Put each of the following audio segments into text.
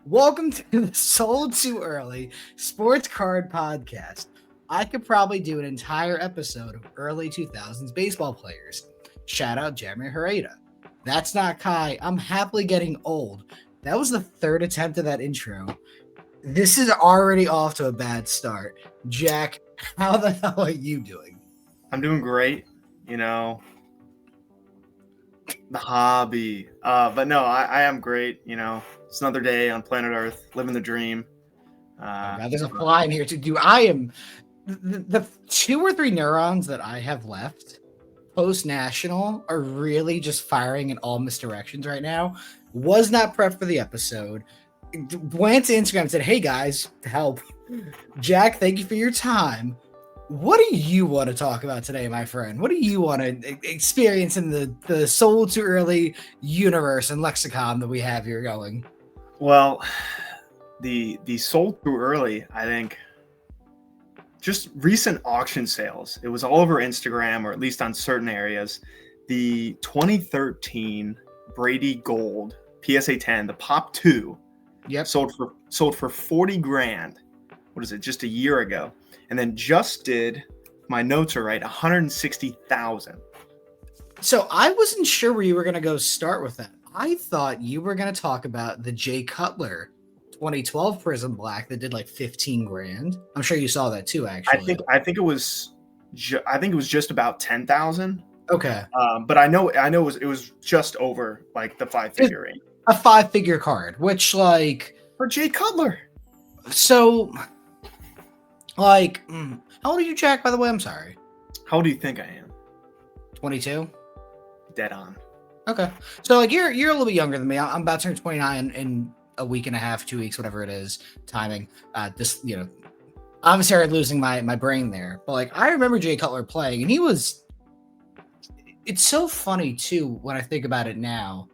Welcome to the Sold Too Early Sports Card Podcast. I could probably do an entire episode of early 2000s baseball players. Shout out Jeremy Herrera. That's not Kai. I'm happily getting old. That was the third attempt of that intro. This is already off to a bad start. Jack, how the hell are you doing? I'm doing great. The hobby. But no, I am great. It's another day on planet Earth, living the dream. God, there's a fly in here to do. I am the 2 or 3 neurons that I have left post national are really just firing in all misdirections right now. Was not prepped for the episode. Went to Instagram and said, "Hey guys, help." Jack, thank you for your time. What do you want to talk about today, my friend? What do you want to experience in the Sold Too Early universe and lexicon that we have here going? Well, the sold too early, I think. Just recent auction sales. It was all over Instagram, or at least on certain areas. The 2013 Brady Gold PSA 10, the Pop 2, sold for 40 grand. What is it? Just a year ago. And then just did, my notes are right, 160,000. So I wasn't sure where you were going to go start with that. I thought you were going to talk about the Jay Cutler 2012 Prizm Black that did like 15 grand. I'm sure you saw that too, actually. I think it was just about 10,000. Okay. But I know it was just over like the 5-figure range. A 5-figure card, which like for Jay Cutler. So like, how old are you, Jack, by the way? I'm sorry. How old do you think I am? 22? Dead on. Okay. So like you're a little bit younger than me. I'm about to turn 29 in a week and a half, 2 weeks, whatever it is, timing. Obviously I started losing my brain there. But like I remember Jay Cutler playing, and it's so funny too when I think about it now.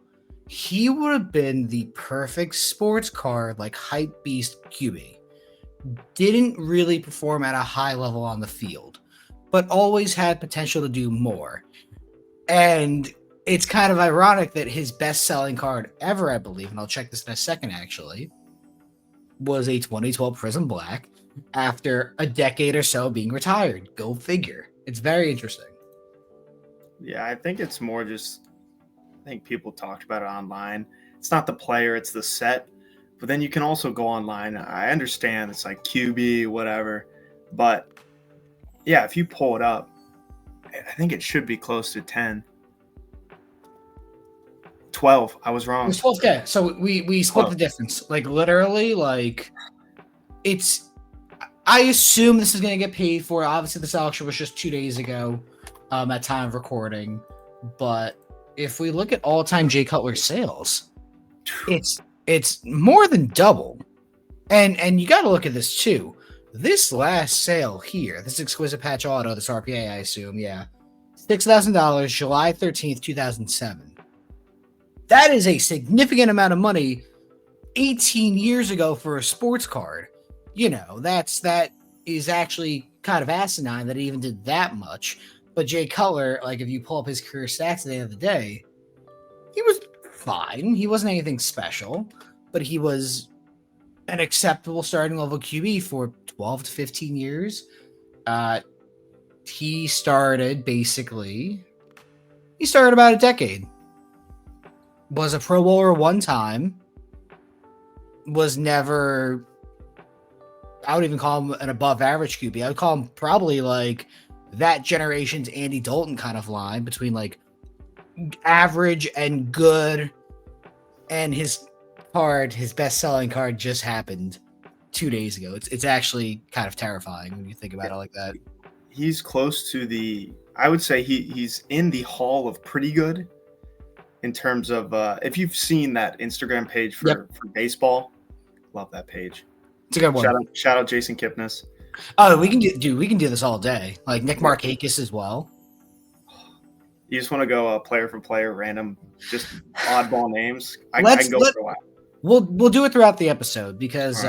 He would have been the perfect sports card, like hype beast QB. Didn't really perform at a high level on the field, but always had potential to do more. And it's kind of ironic that his best-selling card ever, I believe, and I'll check this in a second actually, was a 2012 Prizm Black after a decade or so being retired. Go figure. It's very interesting. Yeah, I think it's more just, I think people talked about it online. It's not the player, it's the set. But then you can also go online. I understand it's like QB, whatever. But yeah, if you pull it up, I think it should be close to 10. 12. I was wrong. It was 12K. So we split the difference. Like literally, like it's, I assume this is going to get paid for. Obviously, this auction was just 2 days ago at time of recording. But if we look at all-time Jay Cutler sales, it's more than double. And you got to look at this too. This last sale here, this exquisite patch auto, this RPA, I assume, yeah, $6,000, July 13th, 2007. That is a significant amount of money 18 years ago for a sports card. That is actually kind of asinine that he even did that much. But Jay Cutler, like if you pull up his career stats at the end of the day, he was fine. He wasn't anything special, but he was an acceptable starting level QB for 12 to 15 years. He started about a decade. Was a Pro Bowler one time. Was never, I would even call him an above average QB. I would call him probably like that generation's Andy Dalton kind of line between like average and good. And his best selling card just happened 2 days ago. It's actually kind of terrifying when you think about it like that. He's close to I would say he's in the hall of pretty good in terms of, if you've seen that Instagram page for baseball, love that page. It's a good one. Shout out Jason Kipnis. Oh, we can do this all day. Like Nick Markakis as well. You just want to go player for player, random, just oddball names. I can go for a while. We'll do it throughout the episode because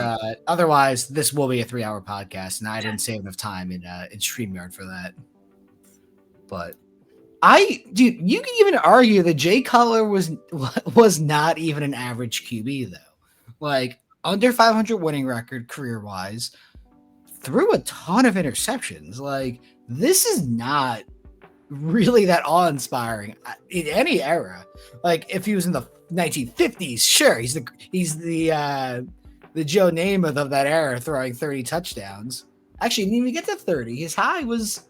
otherwise this will be a 3-hour podcast, and I didn't save enough time in StreamYard for that. But you can even argue that Jay Cutler was not even an average QB though. Like under 500 winning record career-wise, threw a ton of interceptions. Like, this is not really that awe-inspiring in any era. Like, if he was in the 1950s, sure, he's the Joe Namath of that era, throwing 30 touchdowns. Actually, he didn't even get to 30. His high was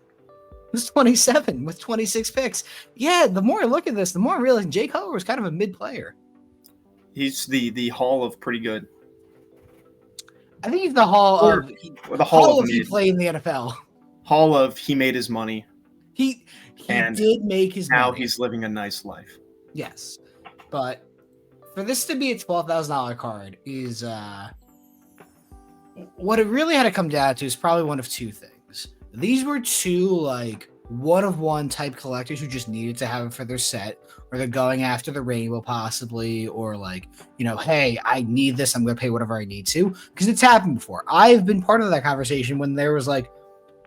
27 with 26 picks. Yeah, the more I look at this, the more I realize Jay Cutler was kind of a mid player. He's the Hall of pretty good. I think he's the Hall of he played in the NFL. Hall of he made his money. He did make his money. Now he's living a nice life. Yes. But for this to be a $12,000 card is what it really had to come down to is probably one of two things. These were two like one-of-one type collectors who just needed to have it for their set, or they're going after the rainbow possibly, or like, hey, I need this, I'm going to pay whatever I need to, because it's happened before. I've been part of that conversation when there was like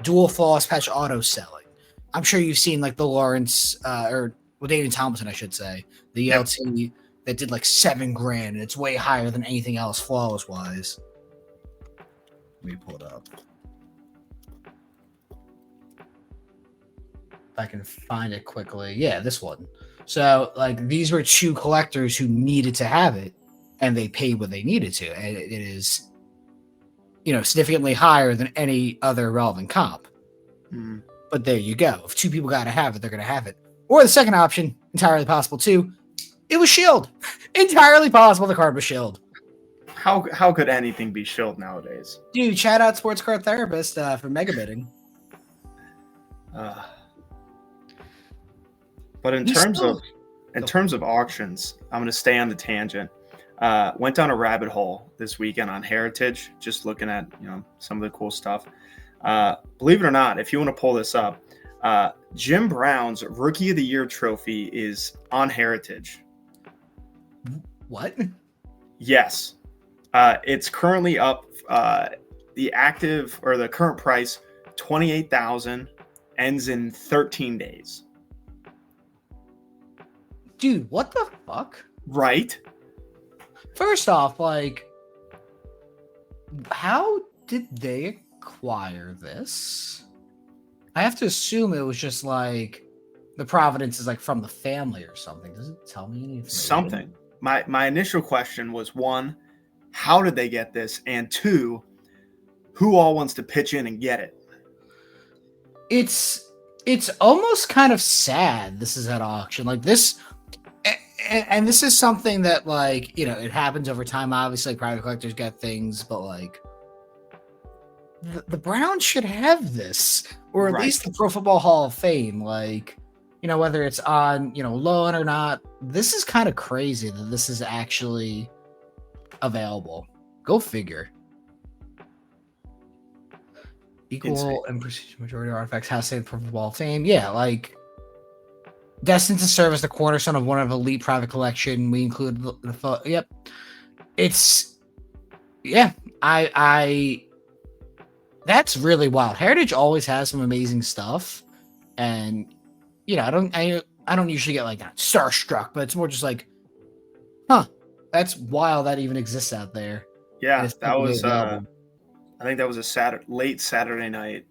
dual flawless patch auto selling. I'm sure you've seen like the Lawrence David Tomlinson, I should say, the LT that did like $7,000, and it's way higher than anything else flawless wise. Let me pull it up. I can find it quickly. Yeah, this one. So, like, these were two collectors who needed to have it, and they paid what they needed to. And it is, significantly higher than any other relevant comp. Mm. But there you go. If two people got to have it, they're going to have it. Or the second option, entirely possible too, it was shield. Entirely possible the card was shield. How could anything be shield nowadays? Dude, shout out Sports Card Therapist for mega bidding. But in terms of auctions, I'm going to stay on the tangent. Went down a rabbit hole this weekend on Heritage, just looking at some of the cool stuff. Believe it or not, if you want to pull this up, Jim Brown's Rookie of the Year trophy is on Heritage. What? Yes, it's currently up. The active or the current price $28,000, ends in 13 days. Dude, what the fuck? Right. First off, like, how did they acquire this? I have to assume it was just like the provenance is like from the family or something. Does it tell me anything? Something. My initial question was, one, how did they get this? And two, who all wants to pitch in and get it? It's almost kind of sad this is at auction. Like this, and this is something that, like, it happens over time. Obviously, private collectors get things, but like the Browns should have this, or at least the Pro Football Hall of Fame. Like, whether it's on loan or not, this is kind of crazy that this is actually available. Go figure. Equal and precision majority artifacts has saved Pro Football Hall of Fame. Yeah, like, destined to serve as the cornerstone of one of elite private collection. We include the yep. It's I that's really wild. Heritage always has some amazing stuff, and I don't usually get like starstruck, but it's more just like, that's wild that even exists out there. Yeah, that was I think that was a late Saturday night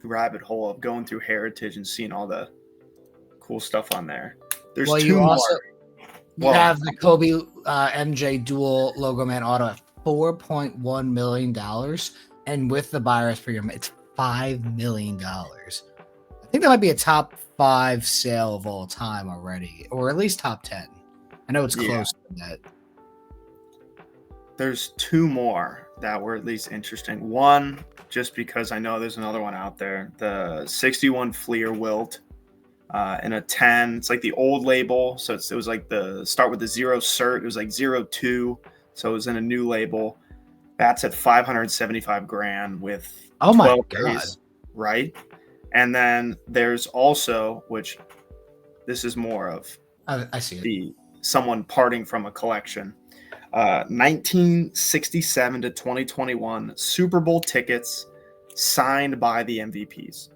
rabbit hole of going through Heritage and seeing all the cool stuff on there. There's two more. You have the Kobe MJ dual logo man auto at $4.1 million, and with the buyer's premium, it's $5 million. I think that might be a top 5 sale of all time already, or at least top 10. I know it's close to that. There's two more that were at least interesting. One, just because I know there's another one out there, the 61 Fleer Wilt. In a 10, it's like the old label, so it was like the start with the 0 cert. It was like 02, so it was in a new label. That's at $575,000 with 12 days, right? And then there's also, which this is more of I see someone parting from a collection. 1967 to 2021 Super Bowl tickets signed by the MVPs.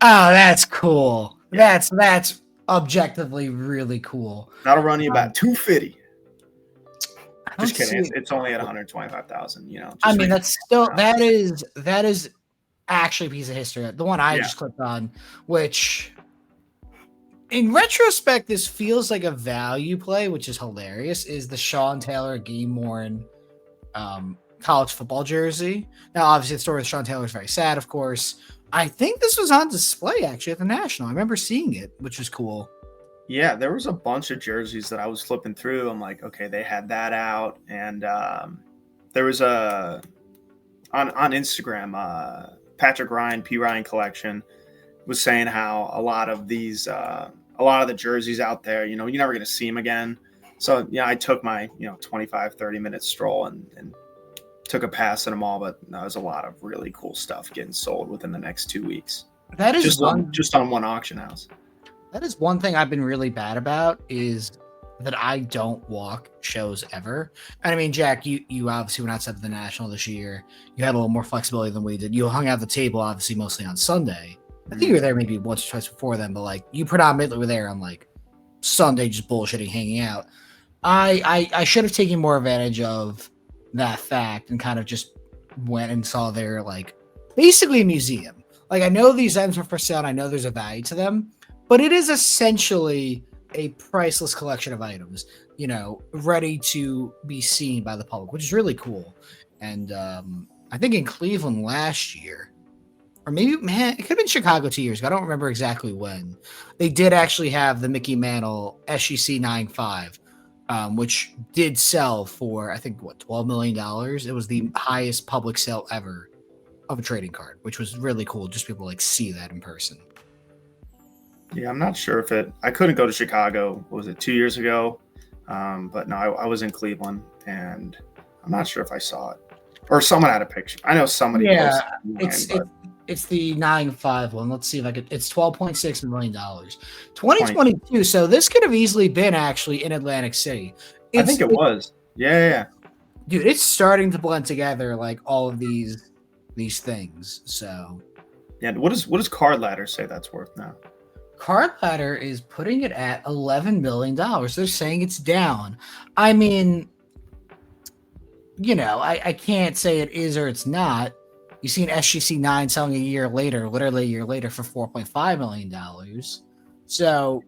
Oh, that's cool. Yeah. That's objectively really cool. That'll run you about $250. I Just kidding. It's only at 125,000. You know. I Just mean, that's still that is actually a piece of history. The one I just clicked on, which in retrospect, this feels like a value play, which is hilarious, is the Sean Taylor game-worn college football jersey. Now, obviously, the story with Sean Taylor is very sad, of course. I think this was on display, actually, at the National. I remember seeing it, which was cool. Yeah, there was a bunch of jerseys that I was flipping through. I'm like, okay, they had that out. And there was on Instagram, Patrick Ryan, P. Ryan Collection, was saying how a lot of the jerseys out there, you know, you're never going to see them again. So, yeah, I took my, 25, 30-minute stroll and took a pass at them all. But there's a lot of really cool stuff getting sold within the next 2 weeks. That is just on one auction house. That is one thing I've been really bad about, is that I don't walk shows ever. And I mean, Jack, you obviously went outside of the National this year. You had a little more flexibility than we did. You hung out the table, obviously, mostly on Sunday. I think you were there maybe once or twice before then, but like you predominantly were there on like Sunday, just bullshitting, hanging out. I should have taken more advantage of that fact and kind of just went and saw their like basically a museum. Like, I know these items were for sale and I know there's a value to them, but it is essentially a priceless collection of items, you know, ready to be seen by the public, which is really cool. And I think in Cleveland last year, or maybe, man, it could have been Chicago 2 years ago. I don't remember exactly when. They did actually have the Mickey Mantle SGC 9.5, which did sell for, I think, $12 million. It was the highest public sale ever of a trading card, which was really cool. Just people like see that in person. Yeah, I'm not sure if I couldn't go to Chicago. What was it, 2 years ago? But no, I was in Cleveland, and I'm not sure if I saw it. Or someone had a picture. I know somebody. Yeah, it's the 9.5 one. Let's see if I could. It's $12.6 million. 2022. So this could have easily been actually in Atlantic City. I think it was. Yeah. Dude, it's starting to blend together like all of these things. So yeah, what does Card Ladder say that's worth now? Card Ladder is putting it at $11 million. They're saying it's down. I mean, you know, I can't say it is or it's not. You see an SGC 9 selling literally a year later for $4.5 million. So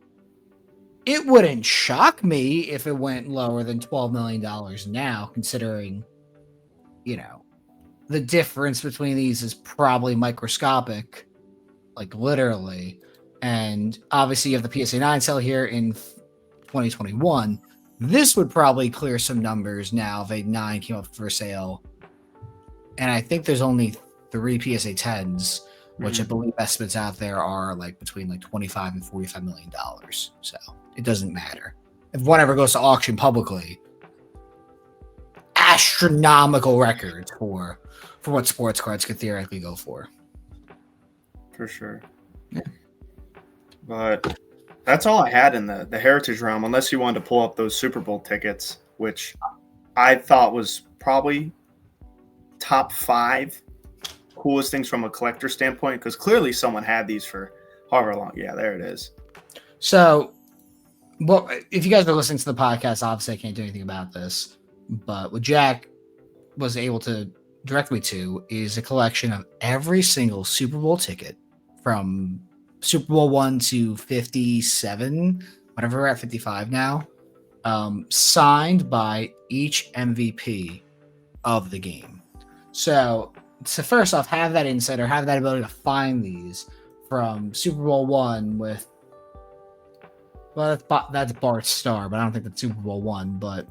it wouldn't shock me if it went lower than $12 million now, considering, you know, the difference between these is probably microscopic, like literally. And obviously you have the PSA 9 sale here in 2021. This would probably clear some numbers now if a 9 came up for sale. And I think there's only 3 PSA 10s, which I believe estimates out there are like between like $25 and $45 million. So it doesn't matter. If one ever goes to auction publicly, astronomical records for what sports cards could theoretically go for. For sure. Yeah. But that's all I had in the heritage realm, unless you wanted to pull up those Super Bowl tickets, which I thought was probably top 5 coolest things from a collector standpoint, because clearly someone had these for however long. Yeah, there it is. So, well, if you guys are listening to the podcast, obviously I can't do anything about this, but what Jack was able to direct me to is a collection of every single Super Bowl ticket from Super Bowl 1 to 57, whatever, we're at 55 now, signed by each MVP of the game. So first off, have that insight or have that ability to find these from Super Bowl 1 with, well, that's Bart Starr, but I don't think that's Super Bowl 1, but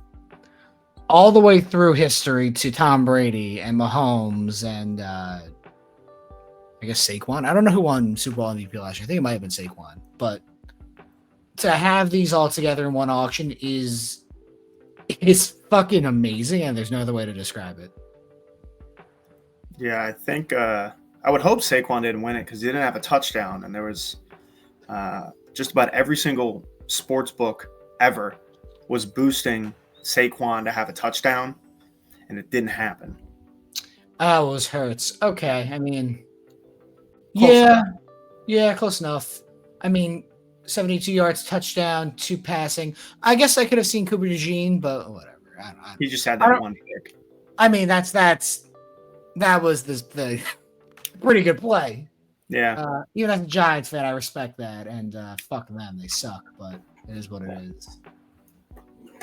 all the way through history to Tom Brady and Mahomes and I guess Saquon. I don't know who won Super Bowl MVP last year. I think it might have been Saquon. But to have these all together in one auction is fucking amazing, and there's no other way to describe it. Yeah, I think I would hope Saquon didn't win it because he didn't have a touchdown, and there was just about every single sports book ever was boosting Saquon to have a touchdown, and it didn't happen. Oh, it was Hurts. Okay, I mean, close enough. I mean, 72 yards, touchdown, 2 passing. I guess I could have seen Cooper DeJean, but whatever. He just had that one pick. I mean, that was the pretty good play. Yeah. Even as a Giants fan, I respect that, and fuck them, they suck, but it is what it is.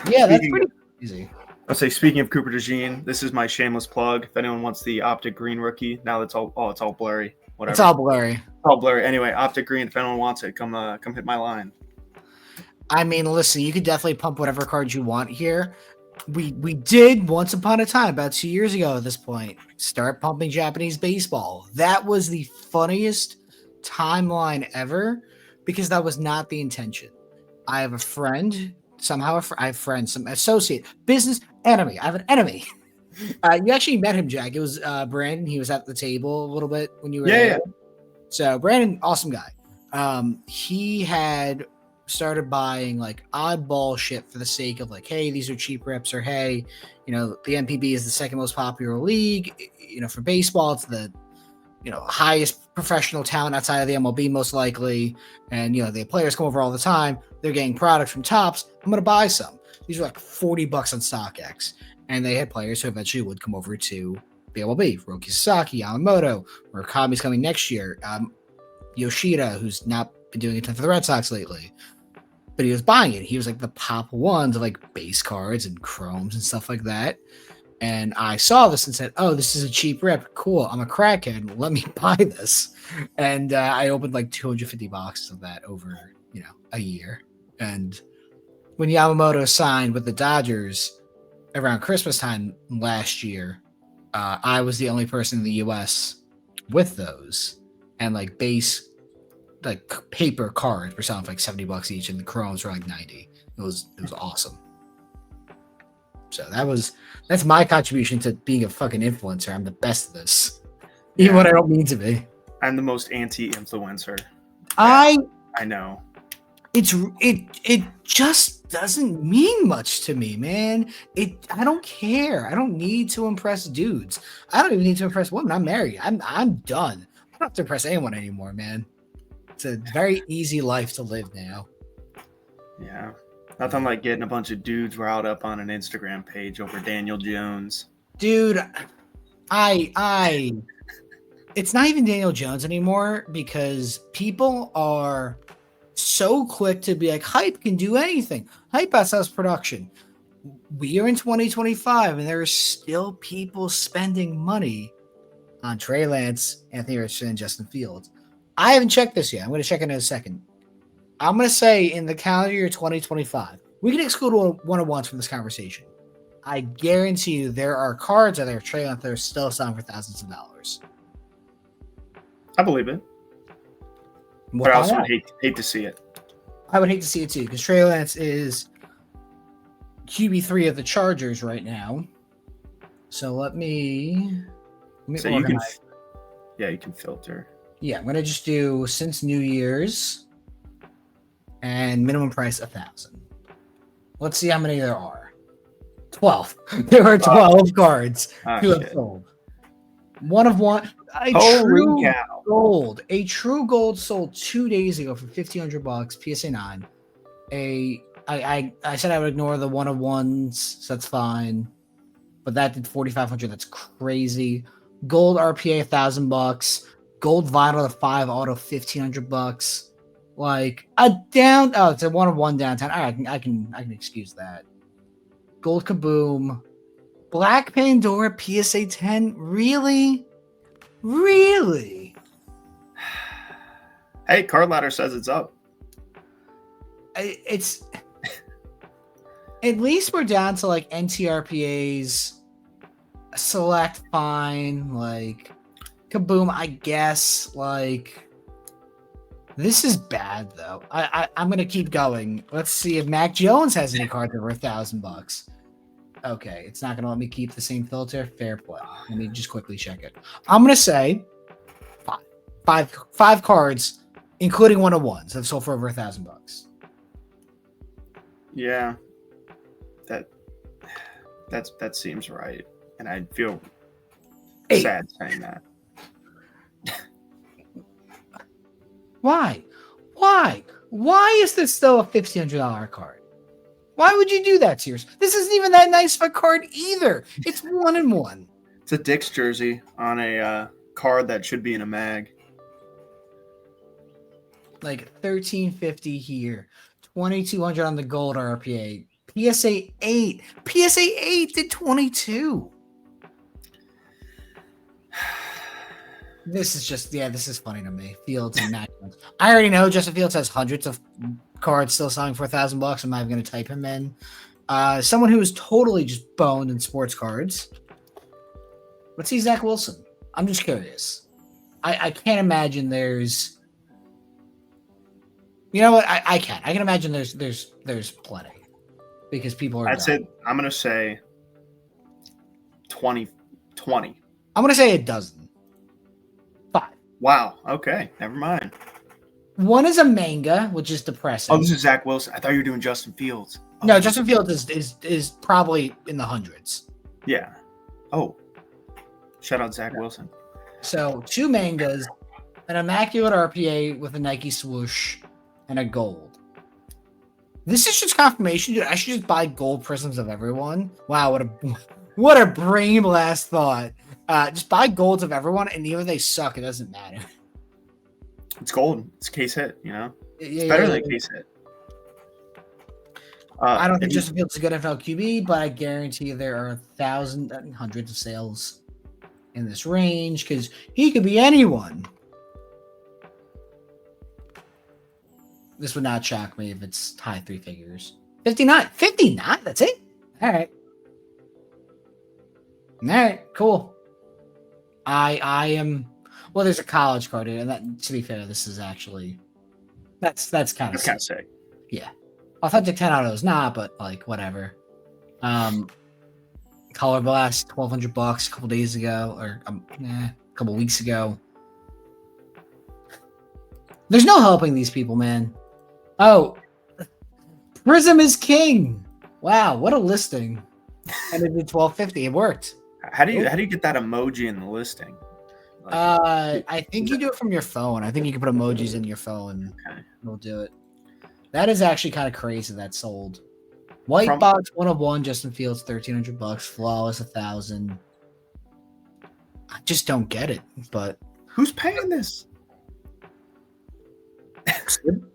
Yeah, that's pretty easy. I'll say, speaking of Cooper DeJean, this is my shameless plug. If anyone wants the Optic Green rookie, now it's all blurry. Whatever. It's all blurry. All blurry. Anyway, Optic Green. If anyone wants it, come hit my line. I mean, listen, you could definitely pump whatever cards you want here. We did once upon a time, about 2 years ago at this point, start pumping Japanese baseball. That was the funniest timeline ever because that was not the intention. I have a friend, I have friends, some associate, business enemy. I have an enemy. You actually met him, Jack. It was Brandon. He was at the table a little bit when you were there. Yeah. So Brandon, awesome guy. He had started buying like oddball shit for the sake of like, hey, these are cheap rips, or hey, the NPB is the second most popular league. For baseball, it's the highest professional talent outside of the MLB most likely, and the players come over all the time. They're getting products from Topps. I'm gonna buy some. These are like $40 on StockX, and they had players who eventually would come over to the MLB. Roki Sasaki, Yamamoto, Murakami's coming next year. Yoshida, who's not been doing a ton for the Red Sox lately, but he was buying it. He was like the pop ones of like base cards and chromes and stuff like that. And I saw this and said, oh, this is a cheap rip. Cool. I'm a crackhead. Let me buy this. And I opened like 250 boxes of that over, a year. And when Yamamoto signed with the Dodgers around Christmas time last year, I was the only person in the US with those. And like base, like paper cards were selling for like $70 each, and the chromes were like 90. It was awesome. So that's my contribution to being a fucking influencer. I'm the best at this, even when I don't mean to be. I'm the most anti-influencer. I know. It just doesn't mean much to me, man. I don't care. I don't need to impress dudes. I don't even need to impress women. I'm married. I'm done. I don't have to impress anyone anymore, man. It's a very easy life to live now. Yeah. Nothing like getting a bunch of dudes riled up on an Instagram page over Daniel Jones. Dude, it's not even Daniel Jones anymore because people are so quick to be like, hype can do anything. Hype has production. We are in 2025 and there are still people spending money on Trey Lance, Anthony Richardson, and Justin Fields. I haven't checked this yet. I'm going to check it in a second. I'm going to say in the calendar year 2025, we can exclude one-on-ones from this conversation. I guarantee you there are cards out there, Trey Lance, that are still selling for thousands of dollars. I believe it. But I also would hate to see it. I would hate to see it too, because Trey Lance is QB3 of the Chargers right now. So let me so organize. You can filter. Yeah, I'm going to just do since New Year's and minimum price 1,000. Let's see how many there are. 12. There are 12 cards who have sold. One of one. A true gold sold 2 days ago for $1,500, PSA 9. I said I would ignore the one of ones, so that's fine. But that did 4,500. That's crazy. Gold RPA $1,000. Gold vinyl to 5 auto $1,500. Like it's a one of one downtown. All right, I can excuse that. Gold Kaboom. Black Pandora PSA 10. Really? Hey, Card Ladder says it's up. It's at least we're down to like NTRPAs, select fine, like Kaboom, I guess. Like this is bad though. I'm gonna keep going. Let's see if Mac Jones has any cards over $1,000. Okay, it's not gonna let me keep the same filter. Fair play. Let me just quickly check it. I'm gonna say five cards, including one of ones, have sold for over $1,000. Yeah, that seems right, and I feel sad saying that. Why? Why is this still a $1,500 card? Why would you do that to yours? This isn't even that nice of a card either. It's 1-1. It's a Dick's jersey on a card that should be in a mag. Like 1350 here, 2200 on the gold RPA. PSA 8. PSA 8 did 22. This is funny to me. Fields and Mac. I already know Justin Fields has hundreds of cards still selling for $1,000. I'm not even going to type him in. Someone who is totally just boned in sports cards. Let's see Zach Wilson. I'm just curious. I can't imagine there's. You know what? I can. I can imagine there's plenty because people are. That's it. I'm gonna say 20. I'm gonna say a dozen. 5. Wow. Okay. Never mind. One is a manga, which is depressing. Oh, this is Zach Wilson. I thought you were doing Justin Fields. Oh. No, Justin Fields is probably in the hundreds. Yeah. Oh. Shout out Zach Wilson. So 2 mangas, an immaculate RPA with a Nike swoosh, and a gold. This is just confirmation, dude. I should just buy gold prisms of everyone. Wow, what a brain blast thought. Just buy golds of everyone, and even if they suck, it doesn't matter. It's gold. It's case hit, you know? It's better than case hit. I don't think Justin Fields is a good NFL QB, but I guarantee there are thousands and hundreds of sales in this range because he could be anyone. This would not shock me if it's high 3 figures. 59. 59? That's it? All right. All right, cool. I am. Well, there's a college card in, and that, to be fair, this is actually that's kind of sick. Yeah, authentic 10 auto is not, but like whatever. Color Blast, $1,200 a couple days ago, or a couple weeks ago. There's no helping these people, man. Oh, Prizm is king. Wow, what a listing! And it did $1,250. It worked. How do you get that emoji in the listing? I think you do it from your phone. I think you can put emojis in your phone. Okay. It'll do it. That is actually kind of crazy. That sold. White box 101. Justin Fields $1,300. Flawless $1,000. I just don't get it. But who's paying this?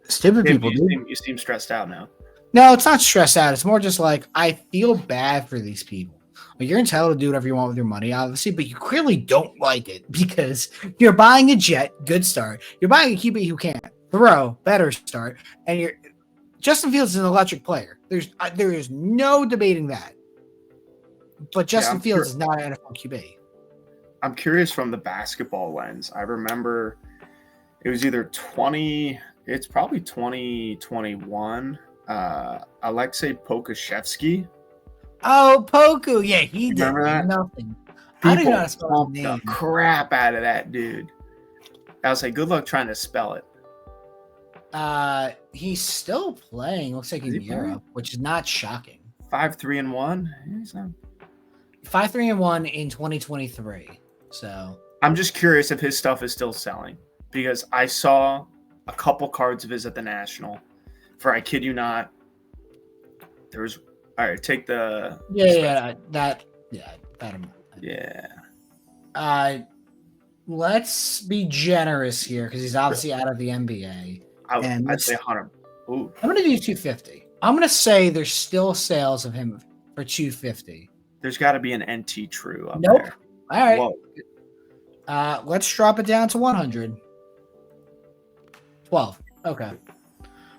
Stupid people. You seem stressed out now. No, it's not stressed out. It's more just like I feel bad for these people. Like, you're entitled to do whatever you want with your money, obviously, but you clearly don't like it because you're buying a jet, good start. You're buying a QB who can't throw, better start, and Justin Fields is an electric player. There is no debating that. But Justin Fields is not an NFL QB. I'm curious from the basketball lens. I remember it was either it's probably 2021. Alexei Pokushevsky. Oh, Poku. Yeah, he did that? Nothing. I don't know how to spell his name. The crap out of that dude. I was like, good luck trying to spell it. He's still playing. Looks like in Europe, which is not shocking. 5-3-1. 5-3-1 in 2023. So I'm just curious if his stuff is still selling because I saw a couple cards of his at the National. For I kid you not, there was. All right, take the. That. Let's be generous here because he's obviously out of the NBA. I'd say 100. Ooh. I'm going to do 250. I'm going to say there's still sales of him for 250. There's got to be an NT True up nope. there. All right. Whoa. Let's drop it down to 100. 12. Okay.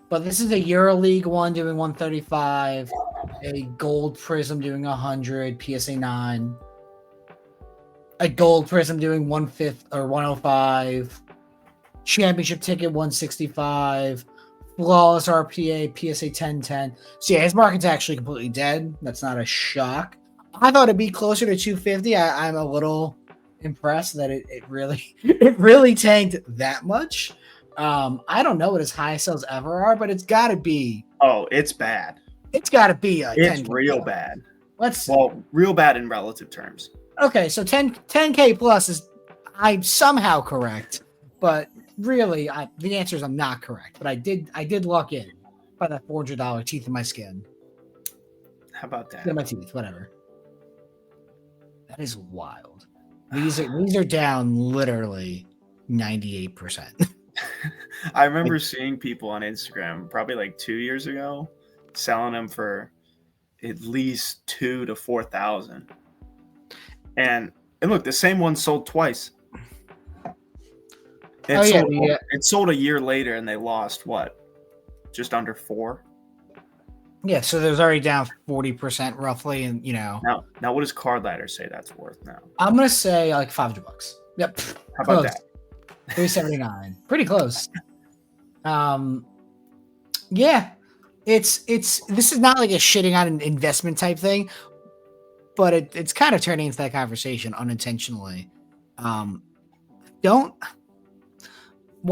But this is a EuroLeague one doing 135, a gold Prizm doing 100, PSA 9, a gold Prizm doing 150 or 105, championship ticket 165, flawless RPA, PSA 1010. So yeah, his market's actually completely dead. That's not a shock. I thought it'd be closer to 250. I'm a little impressed that it really tanked that much. I don't know what his highest sales ever are, but it's got to be. Oh, it's bad. It's got to be. It's real bad. Well, real bad in relative terms. Okay, so 10K plus is I'm somehow correct, but really, the answer is I'm not correct. But I did luck in by that $400 teeth in my skin. How about that? Get my teeth, whatever. That is wild. These are down literally 98%. I remember seeing people on Instagram probably like 2 years ago selling them for at least 2,000 to 4,000. And look, the same one sold twice. It sold a year later, and they lost what? Just under 4. Yeah, so there's already down 40% roughly, and Now, what does Card Ladder say that's worth now? I'm gonna say like $500. Yep. How about that? 379. Pretty close. Yeah. This is not like a shitting on an investment type thing, but it's kind of turning into that conversation unintentionally. What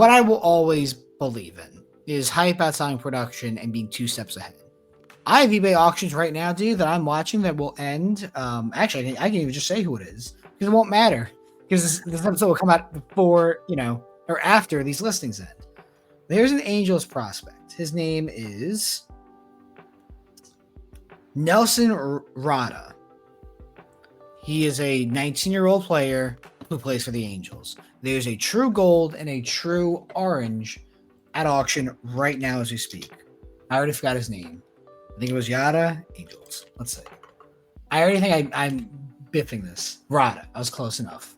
I will always believe in is hype outside production and being 2 steps ahead. I have eBay auctions right now, dude, that I'm watching that will end. Actually, I can even just say who it is because it won't matter because this episode will come out before, or after these listings end. There's an Angels prospect. His name is Nelson Rada. He is a 19-year-old player who plays for the Angels. There's a true gold and a true orange at auction right now as we speak. I already forgot his name. I think it was Yada Angels. Let's see. I already think I'm biffing this. Rada. I was close enough.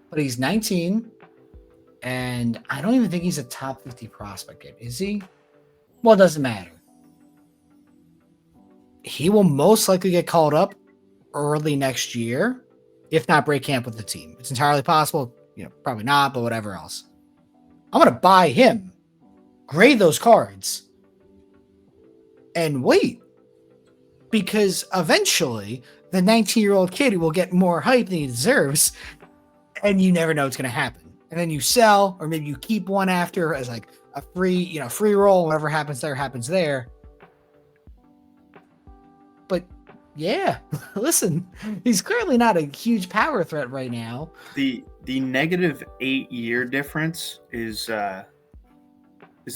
But he's 19, and I don't even think he's a top 50 prospect yet. Is he? Well, it doesn't matter. He will most likely get called up early next year, if not break camp with the team. It's entirely possible. Probably not, but whatever else. I'm going to buy him, grade those cards, and wait. Because eventually, the 19-year-old kid will get more hype than he deserves, and you never know what's going to happen. And then you sell, or maybe you keep one after as like a free roll. Whatever happens there. But yeah, listen, he's clearly not a huge power threat right now. The negative 8-year difference is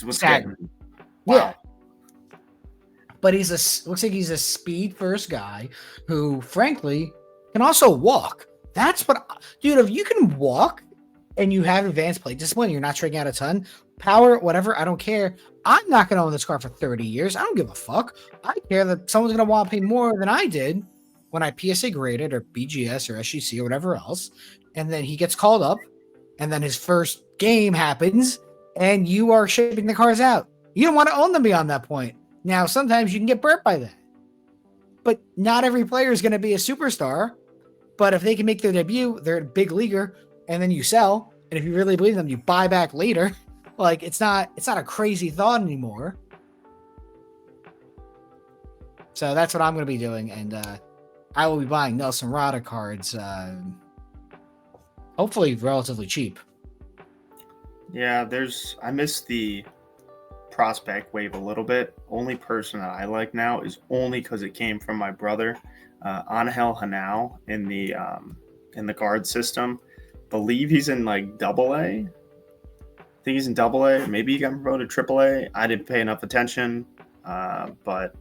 what's happening. Wow. Yeah. But looks like he's a speed first guy who, frankly, can also walk. That's what, dude. If you can walk and you have advanced plate discipline, you're not striking out a ton, power, whatever. I don't care. I'm not going to own this car for 30 years. I don't give a fuck. I care that someone's going to want to pay more than I did when I PSA graded or BGS or SGC or whatever else. And then he gets called up, and then his first game happens, and you are shipping the cars out. You don't want to own them beyond that point. Now, sometimes you can get burnt by that. But not every player is going to be a superstar. But if they can make their debut, they're a big leaguer, and then you sell. And if you really believe them, you buy back later. Like, it's not a crazy thought anymore. So that's what I'm going to be doing. And I will be buying Nelson Rada cards, hopefully relatively cheap. Yeah, I miss the prospect wave a little bit. Only person that I like now is only because it came from my brother, Angel Hanau in the guard system. Believe he's in like AA. I think he's in AA. Maybe he got promoted to AAA. I didn't pay enough attention, but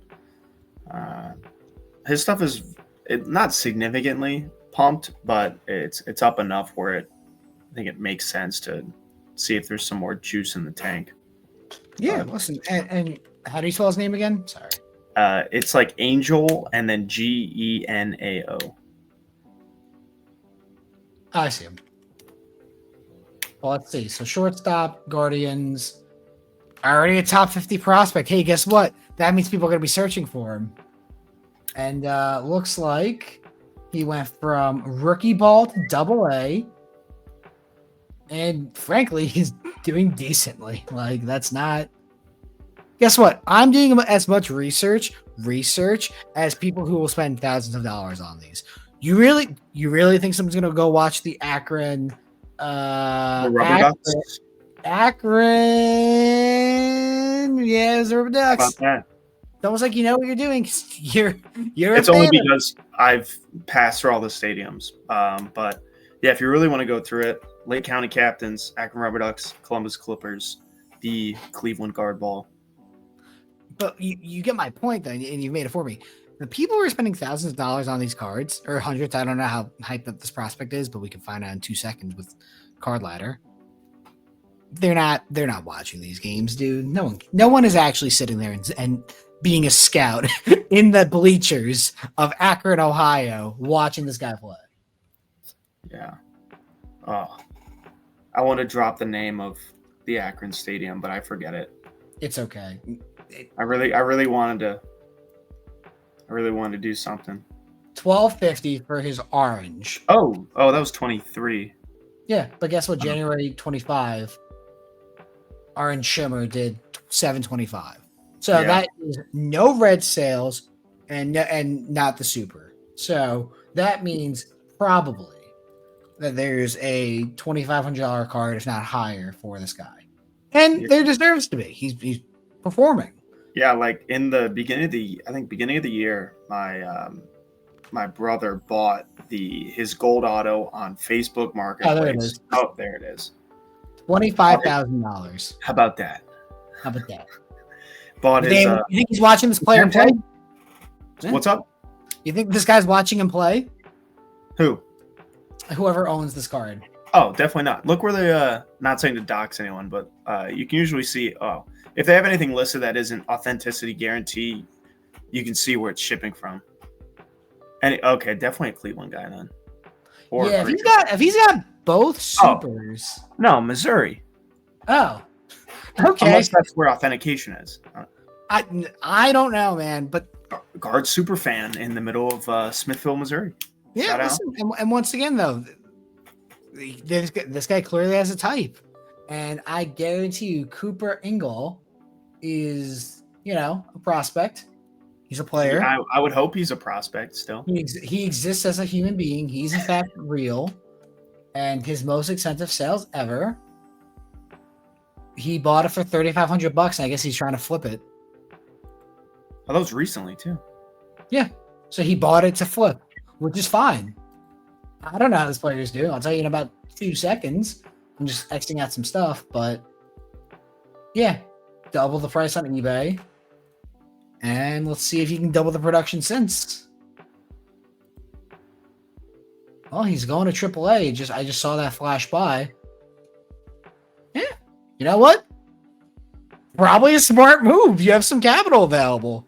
his stuff is not significantly pumped, but it's up enough where I think it makes sense to see if there's some more juice in the tank. Yeah, listen, and how do you spell his name again? Sorry. It's like Angel and then Genao. I see him. Well, let's see. So shortstop, Guardians, already a top 50 prospect. Hey, guess what? That means people are going to be searching for him. And looks like he went from rookie ball to AA. And frankly, he's doing decently. Like, that's not... Guess what? I'm doing as much research as people who will spend thousands of dollars on these. You really think someone's going to go watch the Akron... Akron, yeah, it's Rubber Ducks. It's almost like you know what you're doing. You're. It's only because I've passed through all the stadiums. But yeah, if you really want to go through it, Lake County Captains, Akron Rubber Ducks, Columbus Clippers, the Cleveland Guard Ball. But you get my point, then, and you made it for me. The people who are spending thousands of dollars on these cards, or hundreds, I don't know how hyped up this prospect is, but we can find out in 2 seconds with Card Ladder. They're not watching these games, dude. No one is actually sitting there and being a scout in the bleachers of Akron, Ohio, watching this guy play. Yeah. Oh, I want to drop the name of the Akron Stadium, but I forget it. It's okay. I really wanted to do something. $12.50 for his orange. Oh, that was 23. Yeah, but guess what? January 25, Orange Shimmer did $7.25. So that is no red sales and not the super. So that means probably that there's a $2,500 card, if not higher, for this guy, and there deserves to be. He's performing. Yeah, like in the beginning of the year, my brother bought his gold auto on Facebook Marketplace. Oh, there it is. $25,000. How about that? Bought his. You think he's watching this player play? What's up? You think this guy's watching him play? Who? Whoever owns this card. Oh, definitely not. Look where they not saying to dox anyone, but you can usually see if they have anything listed that isn't authenticity guarantee, you can see where it's shipping from. And okay, definitely a Cleveland guy then. Or yeah, if he's got both supers. No, Missouri. Oh. Okay. Unless that's where authentication is. I don't know, man, but guard super fan in the middle of Smithville, Missouri. Yeah, listen, and once again though, this guy clearly has a type, and I guarantee you, Cooper Ingle is a prospect. He's a player. Yeah, I would hope he's a prospect still. He exists as a human being. He's in fact real, and his most expensive sales ever. He bought it for $3,500, and I guess he's trying to flip it. Oh, that was recently too. Yeah, so he bought it to flip, which is fine. I don't know how this players do. I'll tell you in about 2 seconds. I'm just Xing out some stuff, but yeah, double the price on eBay. And let's see if you can double the production since. Well, he's going to AAA. I just saw that flash by. Yeah. You know what? Probably a smart move. You have some capital available.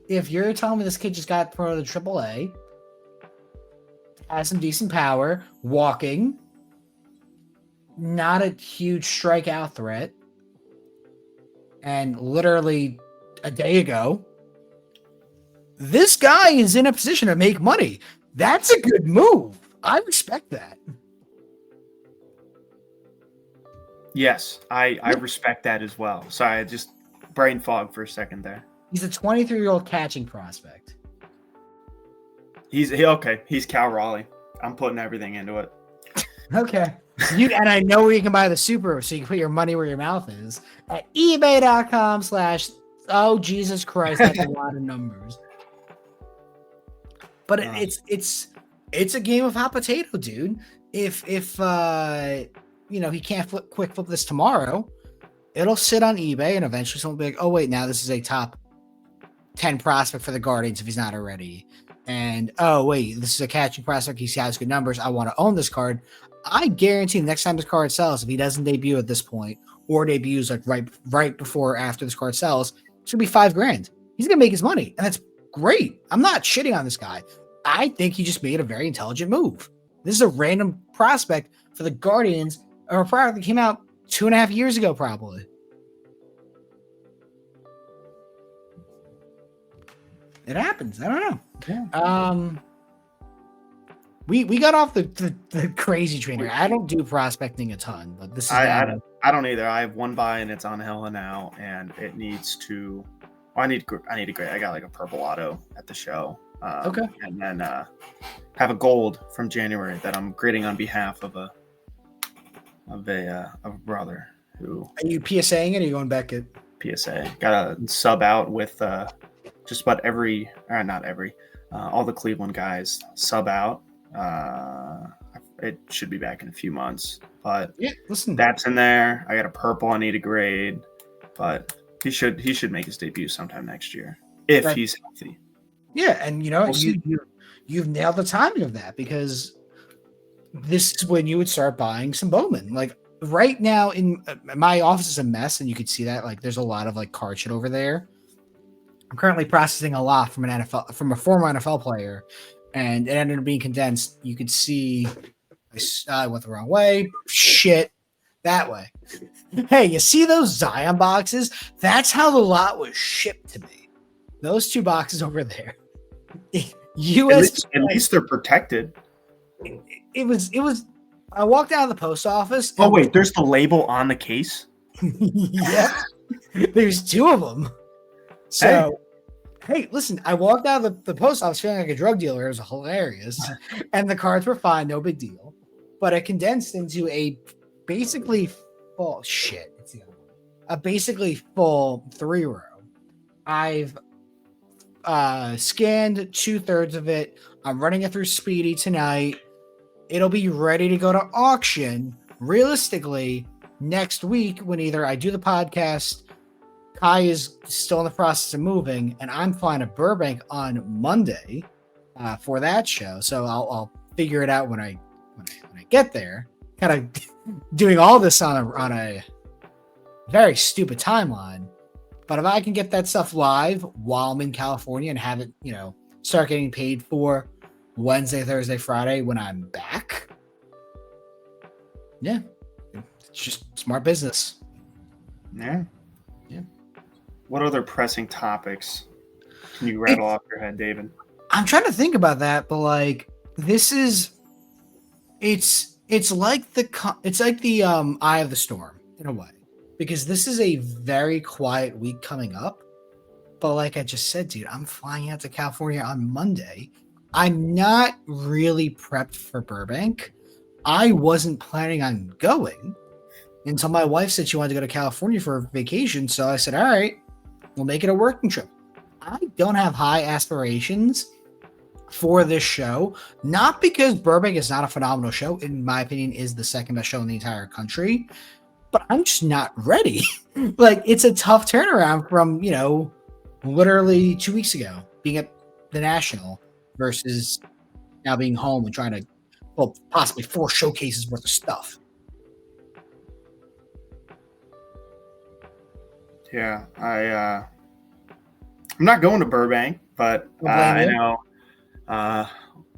If you're telling me this kid just got promoted to AAA, has some decent power, walking, not a huge strikeout threat, and literally a day ago, this guy is in a position to make money. That's a good move. I respect that. Yes, I respect that as well. Sorry, I just brain fog for a second there. He's a 23-year-old catching prospect. He's Cal Raleigh. I'm putting everything into it. Okay. And I know where you can buy the super, so you can put your money where your mouth is at ebay.com/ oh, Jesus Christ, that's a lot of numbers. But it's a game of hot potato, dude. If he can't quick flip this tomorrow, it'll sit on eBay, and eventually someone will be like, oh wait, now this is a top 10 prospect for the Guardians if he's not already. And oh wait, this is a catching prospect. He has good numbers. I want to own this card. I guarantee the next time this card sells, if he doesn't debut at this point or debuts like right before or after this card sells, it's gonna be $5,000. He's gonna make his money, and that's great. I'm not shitting on this guy. I think he just made a very intelligent move. This is a random prospect for the Guardians, or a product that came out 2.5 years ago, probably. It happens. I don't know. Yeah. We got off the crazy train here. I don't do prospecting a ton, but this is I don't either. I have one buy and it's on Hella now, and it needs to. I need a grade. I got like a purple auto at the show. Okay. And then have a gold from January that I'm grading on behalf of a brother who. Are you PSAing it, or are you going back at PSA? Got a sub out with just about all the Cleveland guys sub out. It should be back in a few months, but yeah, listen, that's in there. I got a purple I need a grade, but he should make his debut sometime next year if he's healthy. Yeah, and We'll see. you've nailed the timing of that because this is when you would start buying some Bowman. Like right now, in my office is a mess, and you could see that. Like there's a lot of like card shit over there. I'm currently processing a lot from from a former NFL player, and it ended up being condensed. You could see I went the wrong way. Shit, that way. Hey, you see those Zion boxes? That's how the lot was shipped to me. Those two boxes over there. US. At least they're protected. It was. I walked out of the post office. Oh wait, there's the label on the case. Yeah, there's two of them. So, hey, listen, I walked out of the post office feeling like a drug dealer. It was hilarious, and the cards were fine, no big deal. But it condensed into a basically full shit. It's the other one. A basically full 3-row. I've scanned 2/3 of it. I'm running it through Speedy tonight. It'll be ready to go to auction realistically next week when either I do the podcast, Kai is still in the process of moving, and I'm flying to Burbank on Monday for that show. So I'll figure it out when I get there. Kind of doing all this on a very stupid timeline. But if I can get that stuff live while I'm in California and have it, start getting paid for Wednesday, Thursday, Friday when I'm back. Yeah. It's just smart business. Yeah. Yeah. What other pressing topics can you rattle off your head, David? I'm trying to think about that, but like this is it's like the eye of the storm in a way. Because this is a very quiet week coming up. But like I just said, dude, I'm flying out to California on Monday. I'm not really prepped for Burbank. I wasn't planning on going until my wife said she wanted to go to California for a vacation. So I said, all right, we'll make it a working trip. I don't have high aspirations for this show, not because Burbank is not a phenomenal show. In my opinion, is the second best show in the entire country. But I'm just not ready. Like, it's a tough turnaround from, literally 2 weeks ago, being at the National versus now being home and trying to, possibly 4 showcases worth of stuff. Yeah, I'm not going to Burbank, but I know.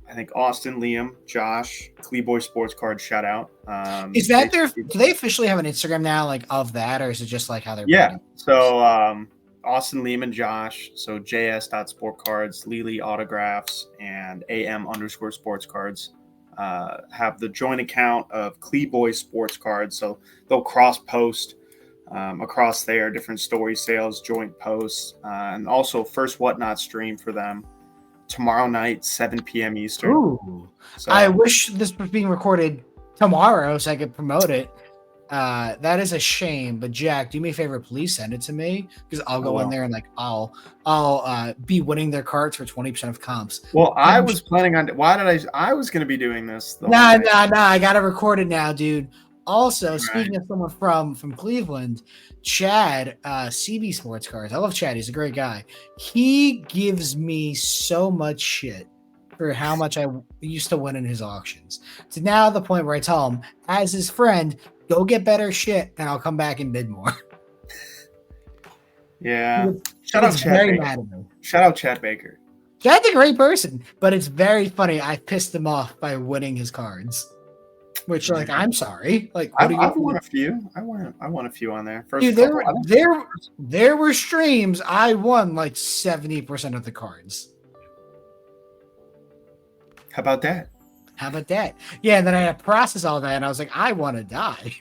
I think Austin, Liam, Josh, Cleeboy Sports Card, shout out. Is that do they officially have an Instagram now, like of that, or is it just like how they're? Yeah. So Austin, Liam, and Josh. So js.sportcards, Lily Autographs, and am_sportscards have the joint account of Cleeboy Sports Cards. So they'll cross post across there, different story sales, joint posts, and also first Whatnot stream for them. Tomorrow night, 7 p.m. Eastern. Ooh. So, I wish this was being recorded tomorrow so I could promote it. That is a shame. But Jack, do me a favor, please send it to me because I'll go in there and I'll be winning their cards for 20% of comps. Well, I was planning on. I was going to be doing this. Nah. I got to record it now, dude. Also, speaking of someone from Cleveland, Chad, CB Sports Cards. I love Chad. He's a great guy. He gives me so much shit for how much I used to win in his auctions. To now the point where I tell him, as his friend, go get better shit, and I'll come back and bid more. Yeah. Shout out Chad Baker. Shout out Chad Baker. Chad's a great person, but it's very funny. I pissed him off by winning his cards. Which, like, I'm sorry. Like, I've won a few. I won a few on there. Dude, there were streams I won like 70% of the cards. How about that? Yeah, and then I had to process all that, and I was like, I want to die.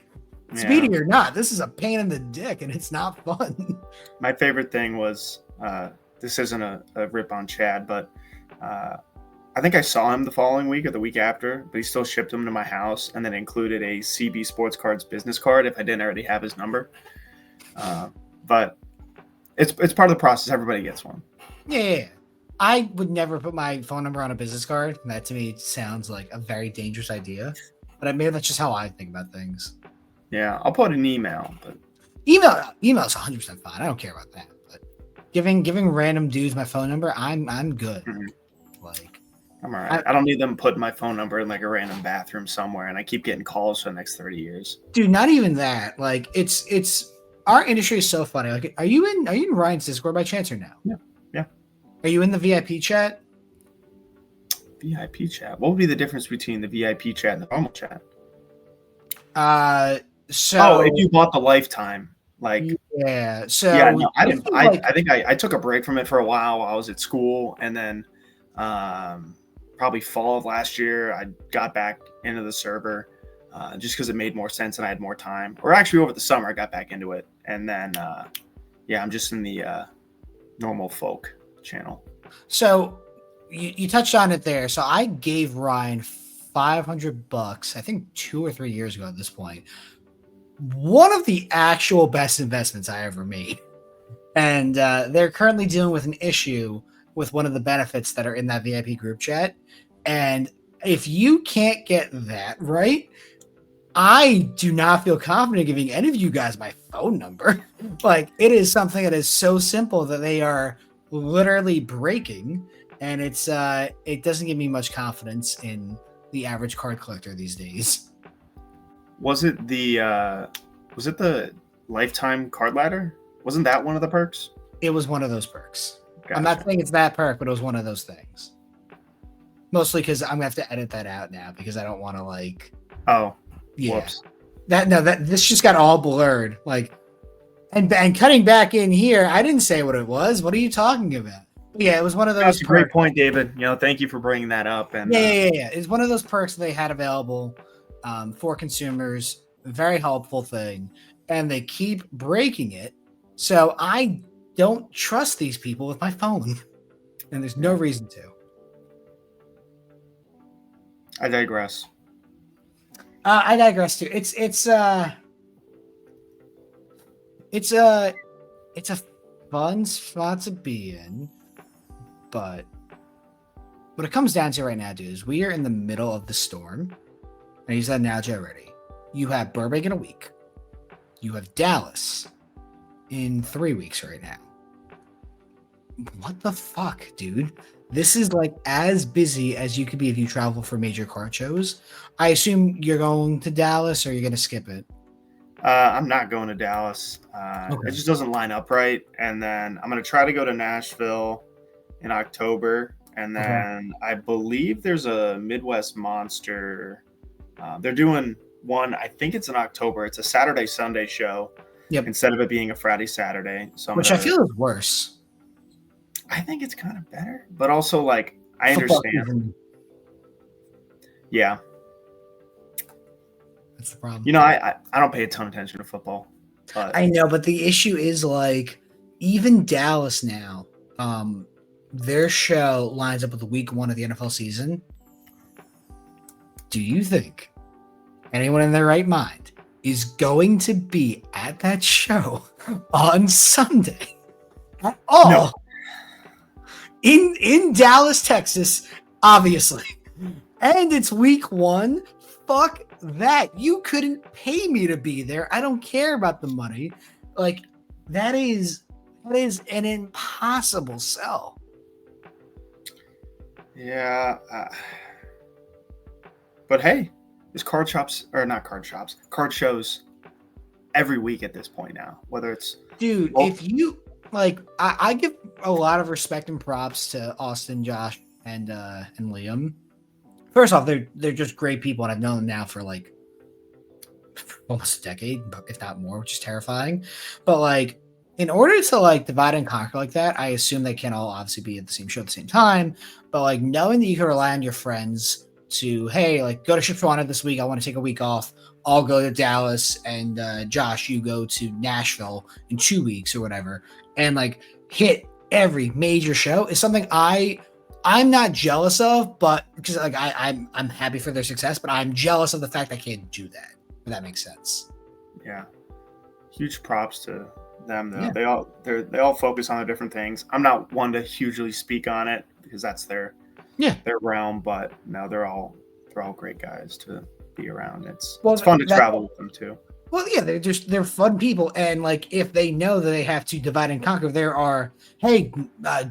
Yeah. Speedy or not, this is a pain in the dick, and it's not fun. My favorite thing was this isn't a rip on Chad, but I think I saw him the following week or the week after, but he still shipped them to my house and then included a CB Sports Cards business card if I didn't already have his number. But it's part of the process. Everybody gets one. Yeah. I would never put my phone number on a business card. That to me sounds like a very dangerous idea. But maybe that's just how I think about things. Yeah, I'll put an email. But email's 100% fine. I don't care about that. But giving random dudes my phone number, I'm good. Like, I'm all right. I don't need them putting my phone number in like a random bathroom somewhere, and I keep getting calls for the next 30 years. dude, not even that. Like, it's our industry is so funny. Like, are you in Ryan's Discord by chance or no? Yeah. Are you in the VIP chat? VIP chat. What would be the difference between the VIP chat and the normal chat? So if you bought the lifetime, like yeah. So yeah, no, I didn't. like, I think I took a break from it for a while. I was at school, and then probably fall of last year, I got back into the server just because it made more sense and I had more time. Or actually, over the summer, I got back into it, and then I'm just in the normal folk channel. So you touched on it there. So I gave Ryan $500, I think 2 or 3 years ago at this point. One of the actual best investments I ever made. And they're currently dealing with an issue with one of the benefits that are in that VIP group chat. And if you can't get that right, I do not feel confident giving any of you guys my phone number. Like, it is something that is so simple that they are literally breaking, and it doesn't give me much confidence in the average card collector these days. Was it the lifetime card ladder? Wasn't that one of the perks? It was one of those perks. Gotcha. I'm not saying it's that perk, but it was one of those things. Mostly because I'm gonna have to edit that out now because I don't want to like. Oh, yeah. Whoops. This just got all blurred. Like, and cutting back in here, I didn't say what it was. What are you talking about? Yeah, it was one of those. That's a great point, David. Thank you for bringing that up. And yeah. It's one of those perks they had available for consumers. Very helpful thing, and they keep breaking it. So I don't trust these people with my phone, and there's no reason to. I digress. I digress too. It's a fun spot to be in, but what it comes down to right now, dude, is we are in the middle of the storm. I use that analogy already. You have Burbank in a week. You have Dallas in 3 weeks right now. What the fuck, dude? This is like as busy as you could be if you travel for major card shows. I assume you're going to Dallas, or you're going to skip it. I'm not going to Dallas. Okay. It just doesn't line up right. And then I'm going to try to go to Nashville in October. And then I believe there's a Midwest Monster. They're doing one. I think it's in October. It's a Saturday, Sunday show. Yep. Instead of it being a Friday, Saturday. So I feel is worse. I think it's kind of better, but also like I understand. Yeah. That's the problem. I don't pay a ton of attention to football. But I know, but the issue is like even Dallas now, their show lines up with the week 1 of the NFL season. Do you think anyone in their right mind is going to be at that show on Sunday at all? No. In Dallas, Texas, obviously. And it's week 1. Fuck that. You couldn't pay me to be there. I don't care about the money. Like, that is an impossible sell. Yeah. But hey, there's card shows every week at this point now. Whether it's dude, if you like, I give a lot of respect and props to Austin, Josh, and Liam. First off, they're just great people, and I've known them now for like almost a decade, if not more, which is terrifying. But like, in order to like divide and conquer like that, I assume they can all obviously be at the same show at the same time. But like, knowing that you can rely on your friends to, hey, like, go to Shipshawana this week. I want to take a week off. I'll go to Dallas, and Josh, you go to Nashville in 2 weeks or whatever, and like hit every major show is something I'm not jealous of, but because like I'm happy for their success, but I'm jealous of the fact I can't do that. If that makes sense. Yeah, huge props to them though. Yeah. They all focus on the different things. I'm not one to hugely speak on it because that's their realm, but no, they're all great guys to be around. It's fun to travel with them too. Well, yeah, they're fun people, and like if they know that they have to divide and conquer, there are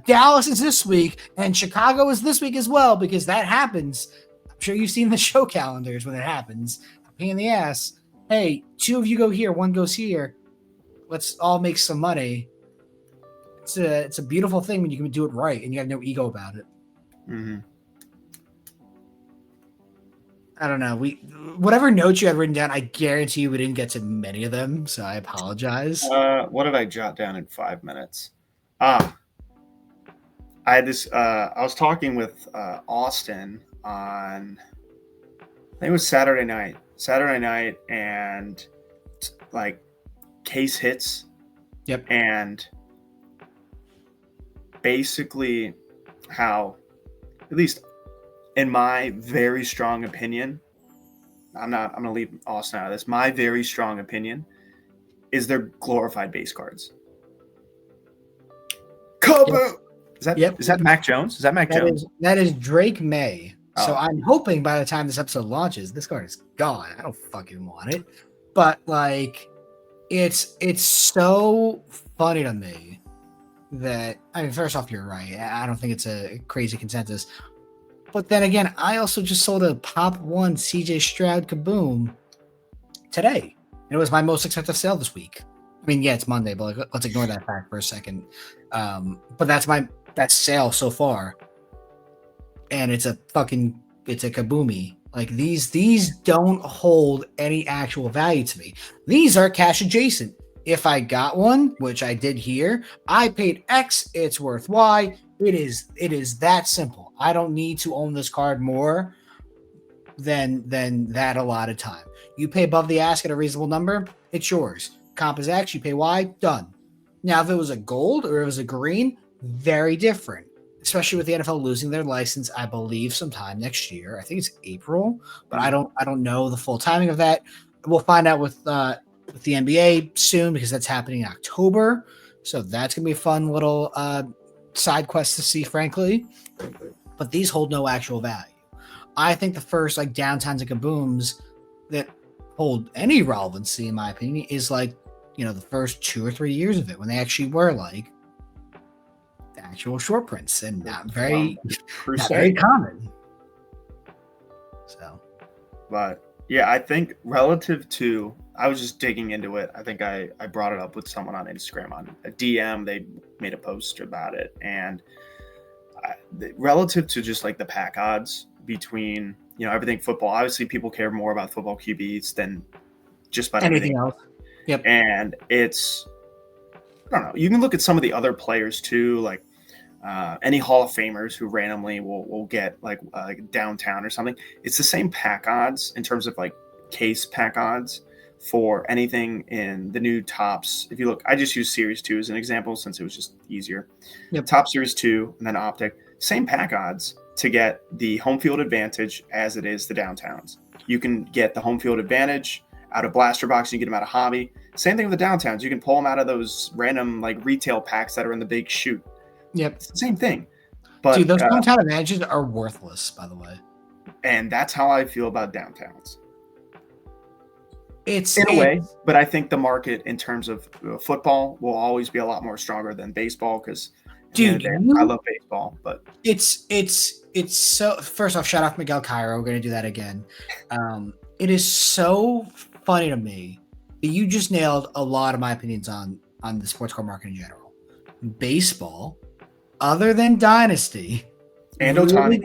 Dallas is this week and Chicago is this week as well because that happens. I'm sure you've seen the show calendars when it happens. Pain in the ass. Hey, 2 of you go here, 1 goes here. Let's all make some money. It's a beautiful thing when you can do it right and you have no ego about it. Mm-hmm. I don't know. Whatever notes you had written down, I guarantee you we didn't get to many of them, so I apologize. What did I jot down in 5 minutes? I had this. I was talking with Austin on, I think it was Saturday night, and like case hits. Yep. And basically, how, at least in my very strong opinion, I'm going to leave Austin out of this. My very strong opinion is they're glorified base cards. Kaboom! Yep. Is that Mac Jones? Is that Mac Jones? That is Drake May. Oh. So I'm hoping by the time this episode launches, this card is gone. I don't fucking want it. But like, it's so funny to me that, I mean, first off, you're right. I don't think it's a crazy consensus. But then again, I also just sold a Pop 1 CJ Stroud Kaboom today. It was my most expensive sale this week. I mean, yeah, it's Monday, but like, let's ignore that fact for a second. But that's my best sale so far. And it's a kaboomy. Like these don't hold any actual value to me. These are cash adjacent. If I got one, which I did here, I paid X, it's worth Y. It is that simple. I don't need to own this card more than that allotted time. You pay above the ask at a reasonable number, it's yours. Comp is X, you pay Y, done. Now, if it was a gold or it was a green, very different. Especially with the NFL losing their license, I believe sometime next year. I think it's April, but I don't know the full timing of that. We'll find out with the NBA soon because that's happening in October. So that's gonna be a fun little side quest to see, frankly. But these hold no actual value. I think the first like downtowns and kabooms that hold any relevancy, in my opinion, is like, you know, the first 2 or 3 years of it when they actually were like the actual short prints and not very common. So, but yeah, I think relative to, I was just digging into it. I think I brought it up with someone on Instagram on a DM. They made a post about it, and relative to just like the pack odds between, you know, everything football. Obviously, people care more about football QBs than just about anything else. Yep. And it's, I don't know. You can look at some of the other players too, like any Hall of Famers who randomly will get like downtown or something. It's the same pack odds in terms of like case pack odds for anything in the new tops. If you look, I just use Series 2 as an example since it was just easier. Yep. Top Series 2 and then Optic, same pack odds to get the home field advantage as it is the downtowns. You can get the home field advantage out of blaster box, you get them out of hobby. Same thing with the downtowns. You can pull them out of those random like retail packs that are in the big chute. Yep. It's the same thing. But dude, those downtown advantages are worthless, by the way. And that's how I feel about downtowns. It's in a way, but I think the market in terms of football will always be a lot more stronger than baseball because, dude, I love baseball, but it's so. First off, shout out Miguel Cairo. We're gonna do that again. It is so funny to me that you just nailed a lot of my opinions on the sports card market in general. Baseball, other than Dynasty and Ohtani.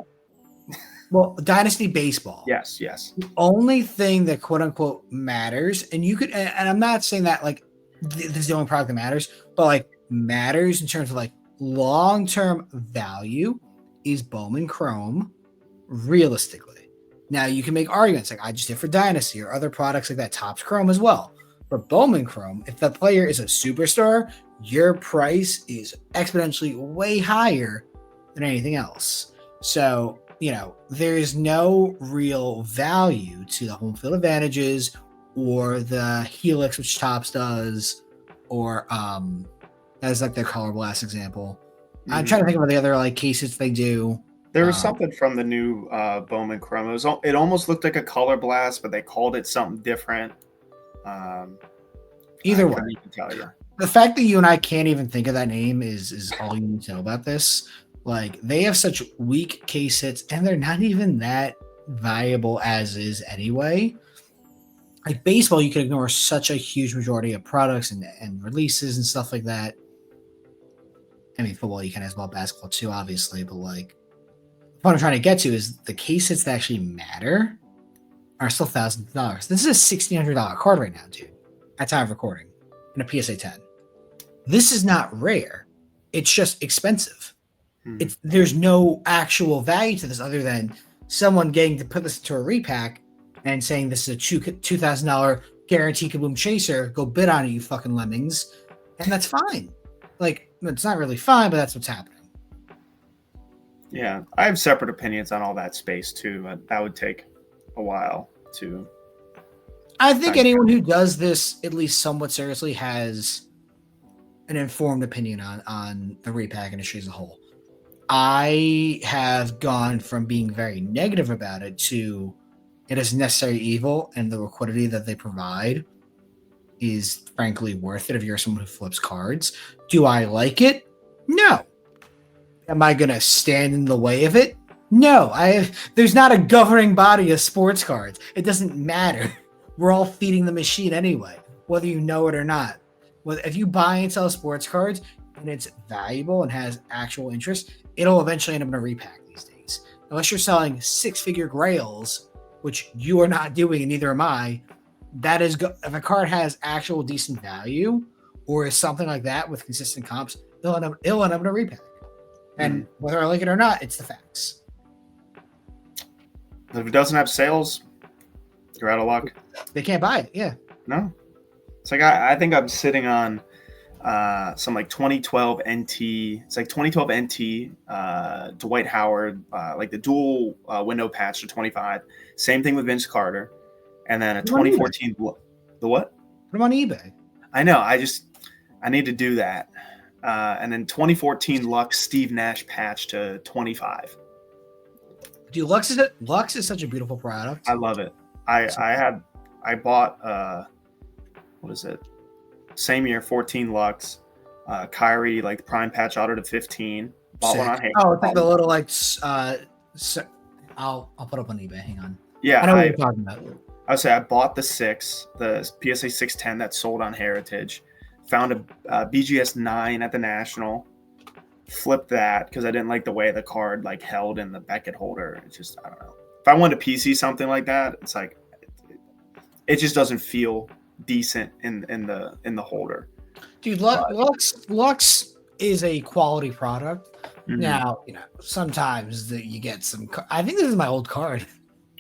Well, Dynasty baseball. Yes. The only thing that quote unquote matters, and you could, and I'm not saying that like this is the only product that matters, but like matters in terms of like long-term value is Bowman Chrome realistically. Now you can make arguments like I just did for Dynasty or other products like that, Topps Chrome as well. But Bowman Chrome, if the player is a superstar, your price is exponentially way higher than anything else. So, you know, there is no real value to the home field advantages or the Helix, which Topps does, or as like their color blast example. Mm-hmm. I'm trying to think of the other like cases they do. There was something from the new Bowman Chrome. It almost looked like a color blast, but they called it something different. Either I way, couldn't even tell you. the fact that you and I can't even think of that name is all you need to know about this. Like, they have such weak case hits, and they're not even that valuable as is anyway. Like baseball, you can ignore such a huge majority of products and releases and stuff like that. I mean, football you can as well, basketball too, obviously. But like, what I'm trying to get to is the case hits that actually matter are still $1,000. This is a $1,600 card right now, dude. At time of recording, in a PSA 10. This is not rare. It's just expensive. There's no actual value to this other than someone getting to put this into a repack and saying this is a $2,000 guarantee kaboom chaser. Go bid on it, you fucking lemmings, and that's fine. Like, it's not really fine, but that's what's happening. Yeah, I have separate opinions on all that space too. That would take a while to. I think anyone who does this at least somewhat seriously has an informed opinion on the repack industry as a whole. I have gone from being very negative about it to it is necessary evil, and the liquidity that they provide is frankly worth it if you're someone who flips cards. Do I like it? No. Am I going to stand in the way of it? No. There's not a governing body of sports cards. It doesn't matter. We're all feeding the machine anyway, whether you know it or not. Well, if you buy and sell sports cards and it's valuable and has actual interest, it'll eventually end up in a repack these days. Unless you're selling six-figure grails, which you are not doing and neither am I, that is if a card has actual decent value or is something like that with consistent comps, it'll end up in a repack. And whether I like it or not, it's the facts. If it doesn't have sales, you're out of luck. They can't buy it. Yeah. No. It's like I think I'm sitting on some like 2012 NT. It's like 2012 NT, Dwight Howard, like the dual window patch to 25. Same thing with Vince Carter. And then a 2014. The what? Put them on eBay. I know. I need to do that. And then 2014 Lux Steve Nash patch to 25. Dude, Lux is such a beautiful product. I love it. I bought what is it? Same year, 14 Lux, Kyrie like prime patch auto to 15. Bought Sick. one on hand. Oh, it's like the little like. I'll put up on eBay. Hang on. Yeah, I know what you're talking about. I would say I bought the PSA 610 that sold on Heritage. Found a BGS 9 at the National. Flipped that because I didn't like the way the card like held in the Beckett holder. It's just I don't know. If I wanted to PC something like that, it's like it just doesn't feel decent in the holder. Dude, Lux is a quality product. Mm-hmm. Now, sometimes you get some. I think this is my old card.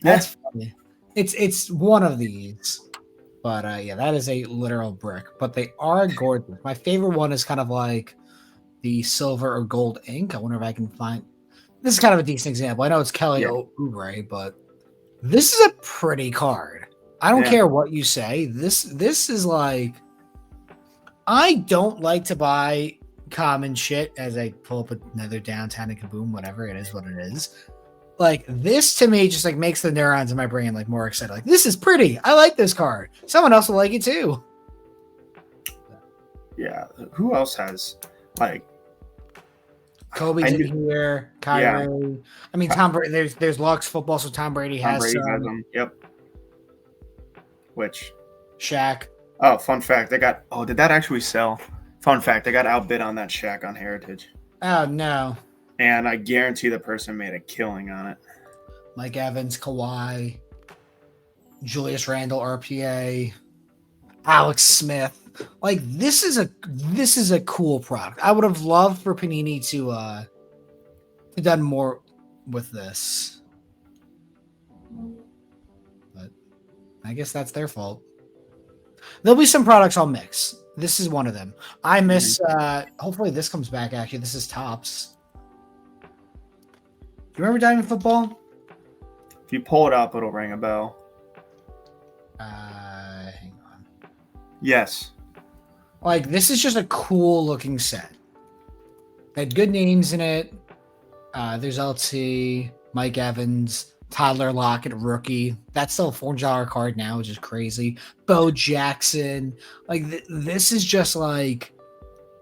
That's funny. It's one of these. But that is a literal brick. But they are gorgeous. My favorite one is kind of like the silver or gold ink. I wonder if I can find. This is kind of a decent example. I know it's Kelly Oubre, but this is a pretty card. I don't care what you say. This is like. I don't like to buy common shit as I pull up another downtown and kaboom, whatever it is, what it is. Like this to me just like makes the neurons in my brain like more excited. Like this is pretty. I like this card. Someone else will like it too. Yeah. Who else has like Kobe's in here? Kyrie. Yeah. I mean Tom Brady. There's Lux football, so Tom Brady has them. Yep. Which Shaq. Oh, fun fact. Did that actually sell? Fun fact, I got outbid on that Shaq on Heritage. Oh no. And I guarantee the person made a killing on it. Mike Evans, Kawhi, Julius Randle, RPA, Alex Smith. Like this is a cool product. I would have loved for Panini to done more with this. But I guess that's their fault. There'll be some products I'll mix. This is one of them. I miss hopefully this comes back actually. This is Topps. You remember Diamond Football? If you pull it up, it'll ring a bell. Hang on. Yes. Like, this is just a cool looking set. They had good names in it. There's LT, Mike Evans, Toddler Lockett rookie. That's still a $4 card now, which is crazy. Bo Jackson. Like this is just like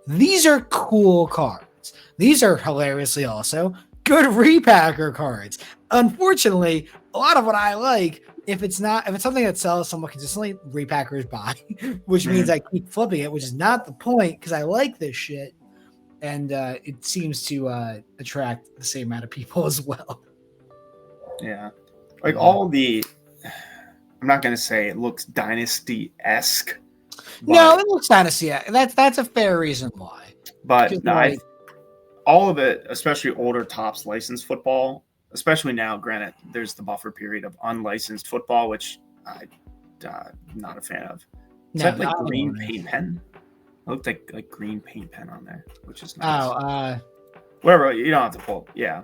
these are cool cards. These are hilariously also good repacker cards. Unfortunately, a lot of what I like, if it's something that sells somewhat consistently, repackers buy, which means I keep flipping it, which is not the point because I like this shit. And it seems to attract the same amount of people as well. Yeah. Like all the, I'm not going to say it looks Dynasty-esque. No, it looks Dynasty. That's a fair reason why. But no, all of it, especially older Topps licensed football, especially now, granted, there's the buffer period of unlicensed football, which I'm not a fan of. Is that like green paint pen? It looked like green paint pen on there, which is nice. Whatever, you don't have to pull. Yeah.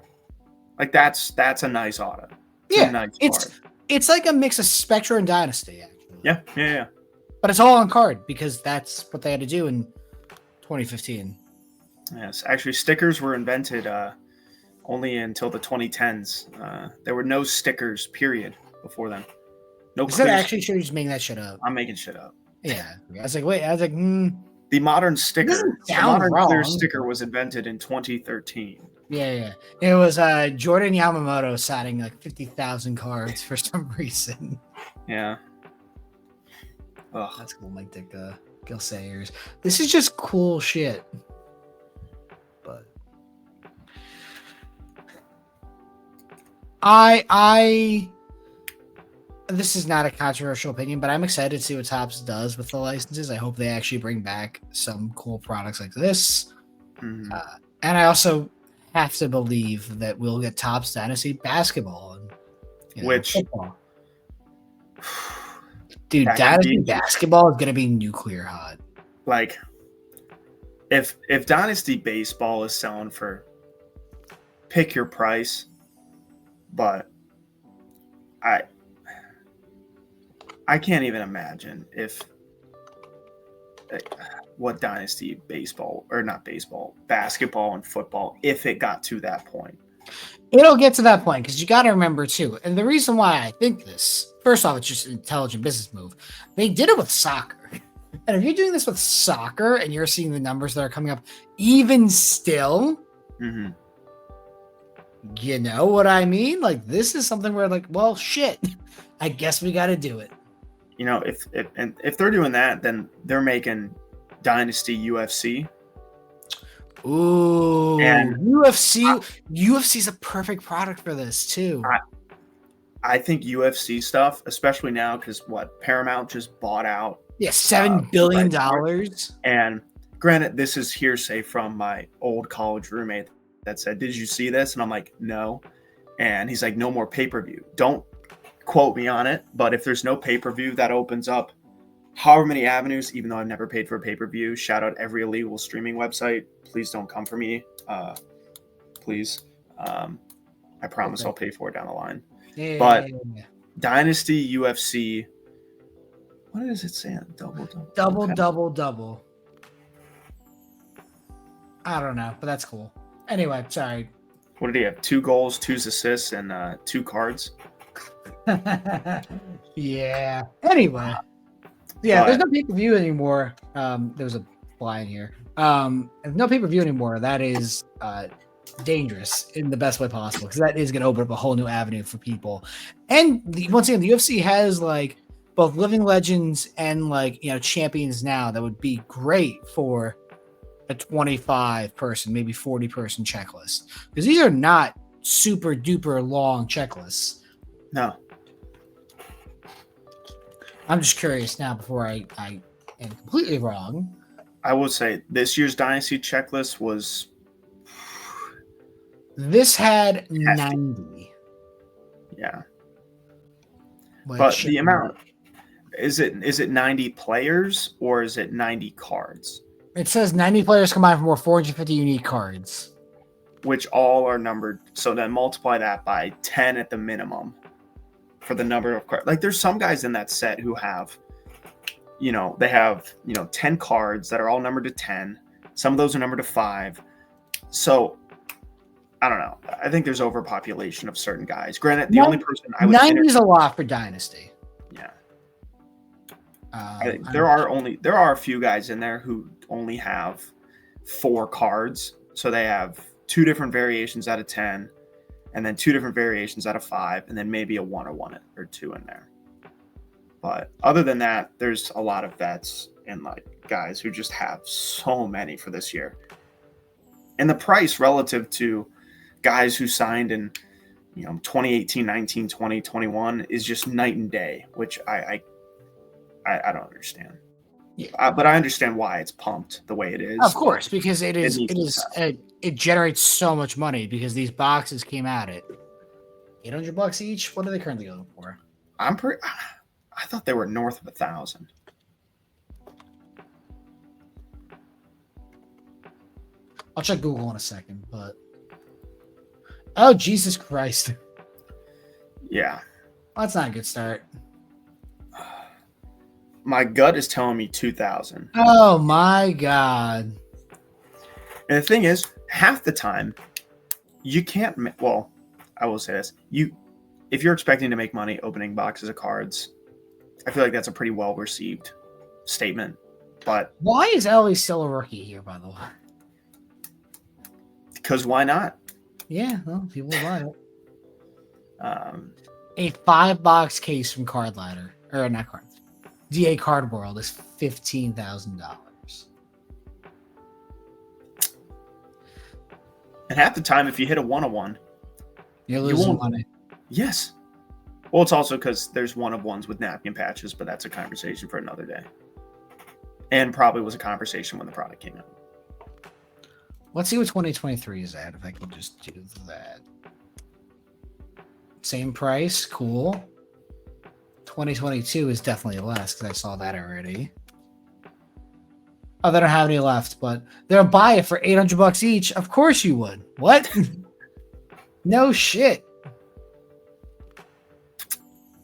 Like that's a nice auto. It's like a mix of Spectra and Dynasty, actually. Yeah. But it's all on card because that's what they had to do in 2015. Yes, actually, stickers were invented only until the 2010s. There were no stickers, period, before then. No. Is that actually true? You're just making that shit up. I'm making shit up. Yeah, I was like, the modern sticker, clear sticker was invented in 2013. Yeah. It was Jordan Yamamoto signing like 50,000 cards for some reason. Yeah. Oh, that's cool, Mike Dick. Gil Sayers. This is just cool shit. But this is not a controversial opinion, but I'm excited to see what Topps does with the licenses. I hope they actually bring back some cool products like this. And I also have to believe that we'll get Topps Dynasty basketball and football. Dude, Dynasty basketball is gonna be nuclear hot. Like, if Dynasty baseball is selling for, pick your price, but I can't even imagine what Dynasty baseball, or not baseball, basketball and football, if it got to that point. It'll get to that point because you got to remember too, and the reason why I think this, first off, it's just an intelligent business move. They did it with soccer, and if you're doing this with soccer and you're seeing the numbers that are coming up, even still, you know what I mean? Like this is something where, like, well, shit, I guess we got to do it. You know, if they're doing that, then they're making Dynasty UFC. Ooh, and UFC is a perfect product for this too. I think UFC stuff, especially now, because Paramount just bought out. Yeah, $7 billion. And granted, this is hearsay from my old college roommate that said, "Did you see this?" And I'm like, "No." And he's like, "No more pay-per-view. Don't quote me on it, but if there's no pay-per-view, that opens up however many avenues, even though I've never paid for a pay-per-view. Shout out every illegal streaming website. Please don't come for me. Please. I promise I'll pay for it down the line. Yeah. But Dynasty, UFC, what does it say? Double. I don't know, but that's cool. Anyway, sorry. What did he have? 2 goals, 2 assists, and 2 cards? Yeah. Anyway. Yeah, there's no pay-per-view anymore. There's a fly in here. There's no pay-per-view anymore. That is dangerous in the best way possible because that is going to open up a whole new avenue for people. And once again, the UFC has like both living legends and like, you know, champions now that would be great for a 25 person, maybe 40 person checklist because these are not super duper long checklists. No. I'm just curious now before I am completely wrong. I will say this year's Dynasty checklist was. This had 90. Yeah. But the amount, is it 90 players or is it 90 cards? It says 90 players combined for more 450 unique cards. Which all are numbered. So then multiply that by 10 at the minimum. For the number of cards. Like there's some guys in that set who have, you know, they have, you know, 10 cards that are all numbered to 10. Some of those are numbered to 5. So I don't know. I think there's overpopulation of certain guys. Granted, the only person I would 90 is a lot for Dynasty. Yeah. There are a few guys in there who only have 4 cards. So they have 2 different variations out of 10, and then 2 different variations out of 5, and then maybe a 1 or 2 in there. But other than that, there's a lot of vets and like guys who just have so many for this year. And the price relative to guys who signed in 2018, 19, 20, 21 is just night and day, which I don't understand. Yeah. But I understand why it's pumped the way it is. Of course, because it generates so much money because these boxes came out at $800 each. What are they currently going for? I thought they were north of 1,000. I'll check Google in a second, but oh Jesus Christ! Yeah, well, that's not a good start. My gut is telling me 2,000. Oh my god! And the thing is, half the time, you can't. Well, I will say this: if you're expecting to make money opening boxes of cards, I feel like that's a pretty well received statement. But why is Ellie still a rookie here, by the way? Because why not? Yeah, well, people buy it. A 5-box case from Card Ladder, or not Card, DA Card World is $15,000. And half the time, if you hit a 1/1, you're losing money. Yes. Well, it's also because there's 1/1s with napkin patches, but that's a conversation for another day. And probably was a conversation when the product came out. Let's see what 2023 is at, if I can just do that. Same price, cool. 2022 is definitely less, because I saw that already. Oh, they don't have any left, but they'll buy it for $800 each. Of course you would. What? No shit.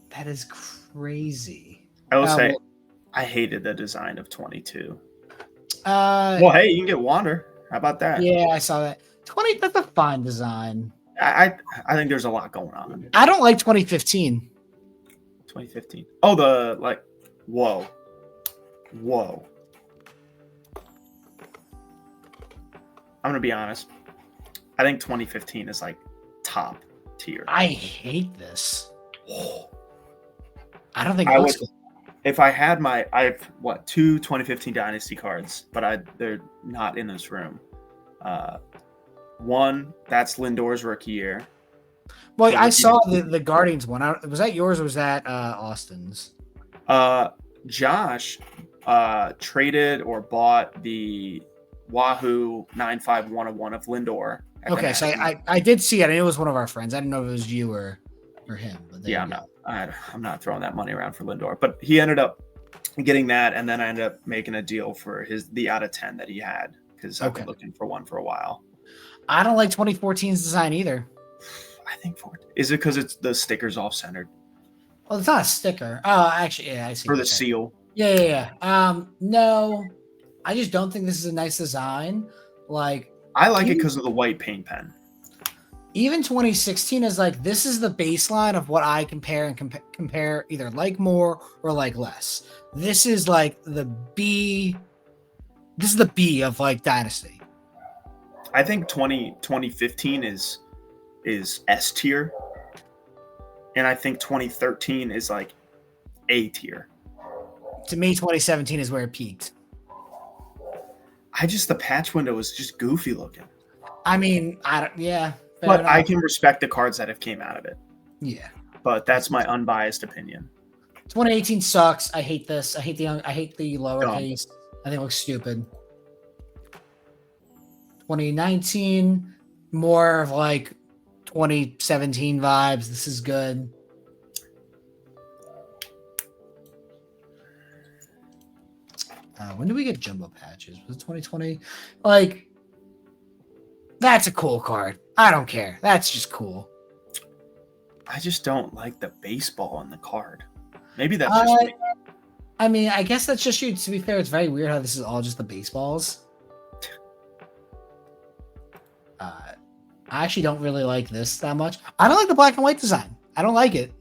That is crazy. I will say, I hated the design of 22. Well, hey, you can get Wander. How about that? Yeah, I saw that. 20, that's a fine design. I think there's a lot going on. I don't like 2015. 2015. Oh, whoa. I'm going to be honest. I think 2015 is like top tier. I hate this. I don't think it looks good. If I had I have 2 2015 Dynasty cards, but they're not in this room. One, that's Lindor's rookie year. Well, I saw the Guardians one. Was that yours or was that Austin's? Josh traded or bought the Wahoo 95101 of Lindor. Okay, so I did see it. I knew it was one of our friends. I didn't know if it was you or him. But yeah, I'm not throwing that money around for Lindor. But he ended up getting that, and then I ended up making a deal for the out of 10 that he had because I've been looking for one for a while. I don't like 2014's design either. I think is it because it's the sticker's off centered? Well, it's not a sticker. Oh, actually, yeah, I see. For the seal. Yeah. No, I just don't think this is a nice design. Like, I like it because of the white paint pen. Even 2016 is like, this is the baseline of what I compare and compare either like more or like less. This is like the B. This is the B of like Dynasty. I think 2015 is S tier. And I think 2013 is like A tier. To me, 2017 is where it peaked. The patch window was just goofy looking. I mean, yeah. But I can respect the cards that have came out of it. Yeah. But that's my unbiased opinion. 2018 sucks. I hate this. I hate the lowercase. I think it looks stupid. 2019, more of like 2017 vibes. This is good. When did we get jumbo patches? Was it 2020? Like, that's a cool card. I don't care. That's just cool. I just don't like the baseball on the card. Maybe that's just me. I mean, I guess that's just you. To be fair, it's very weird how this is all just the baseballs. I actually don't really like this that much. I don't like the black and white design. I don't like it.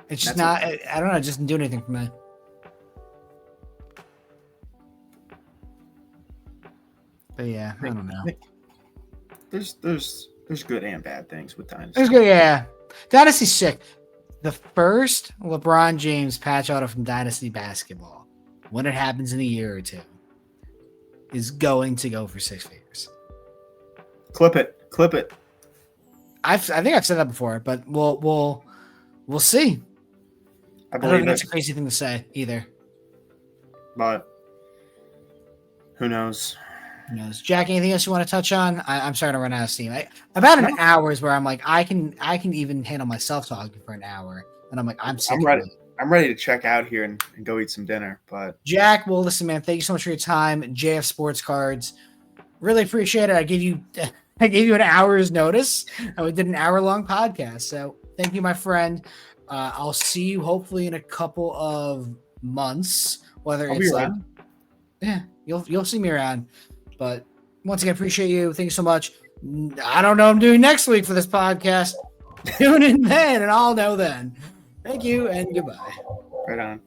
It's just not. I don't know. It just didn't do anything for me. But yeah, I don't know. There's good and bad things with Dynasty. It's good, yeah. Dynasty's sick. The first LeBron James patch auto from Dynasty Basketball, when it happens in a year or two, is going to go for 6 figures. Clip it. I think I've said that before, but we'll see. I don't think that's a crazy thing to say either. But who knows? Who knows? Jack, anything else you want to touch on? I'm starting to run out of steam. I've had an hours where I'm like, I can even handle myself talking for an hour, and I'm like, I'm sick. I'm ready to check out here and go eat some dinner. But Jack, well, listen, man, thank you so much for your time. JF Sports Cards, really appreciate it. I gave you an hour's notice, and we did an hour-long podcast. So thank you, my friend. I'll see you hopefully in a couple of months. Whether I'll it's be around. Yeah, you'll see me around. But once again, appreciate you. Thank you so much. I don't know what I'm doing next week for this podcast. Tune in then, and I'll know then. Thank you, and goodbye. Right on.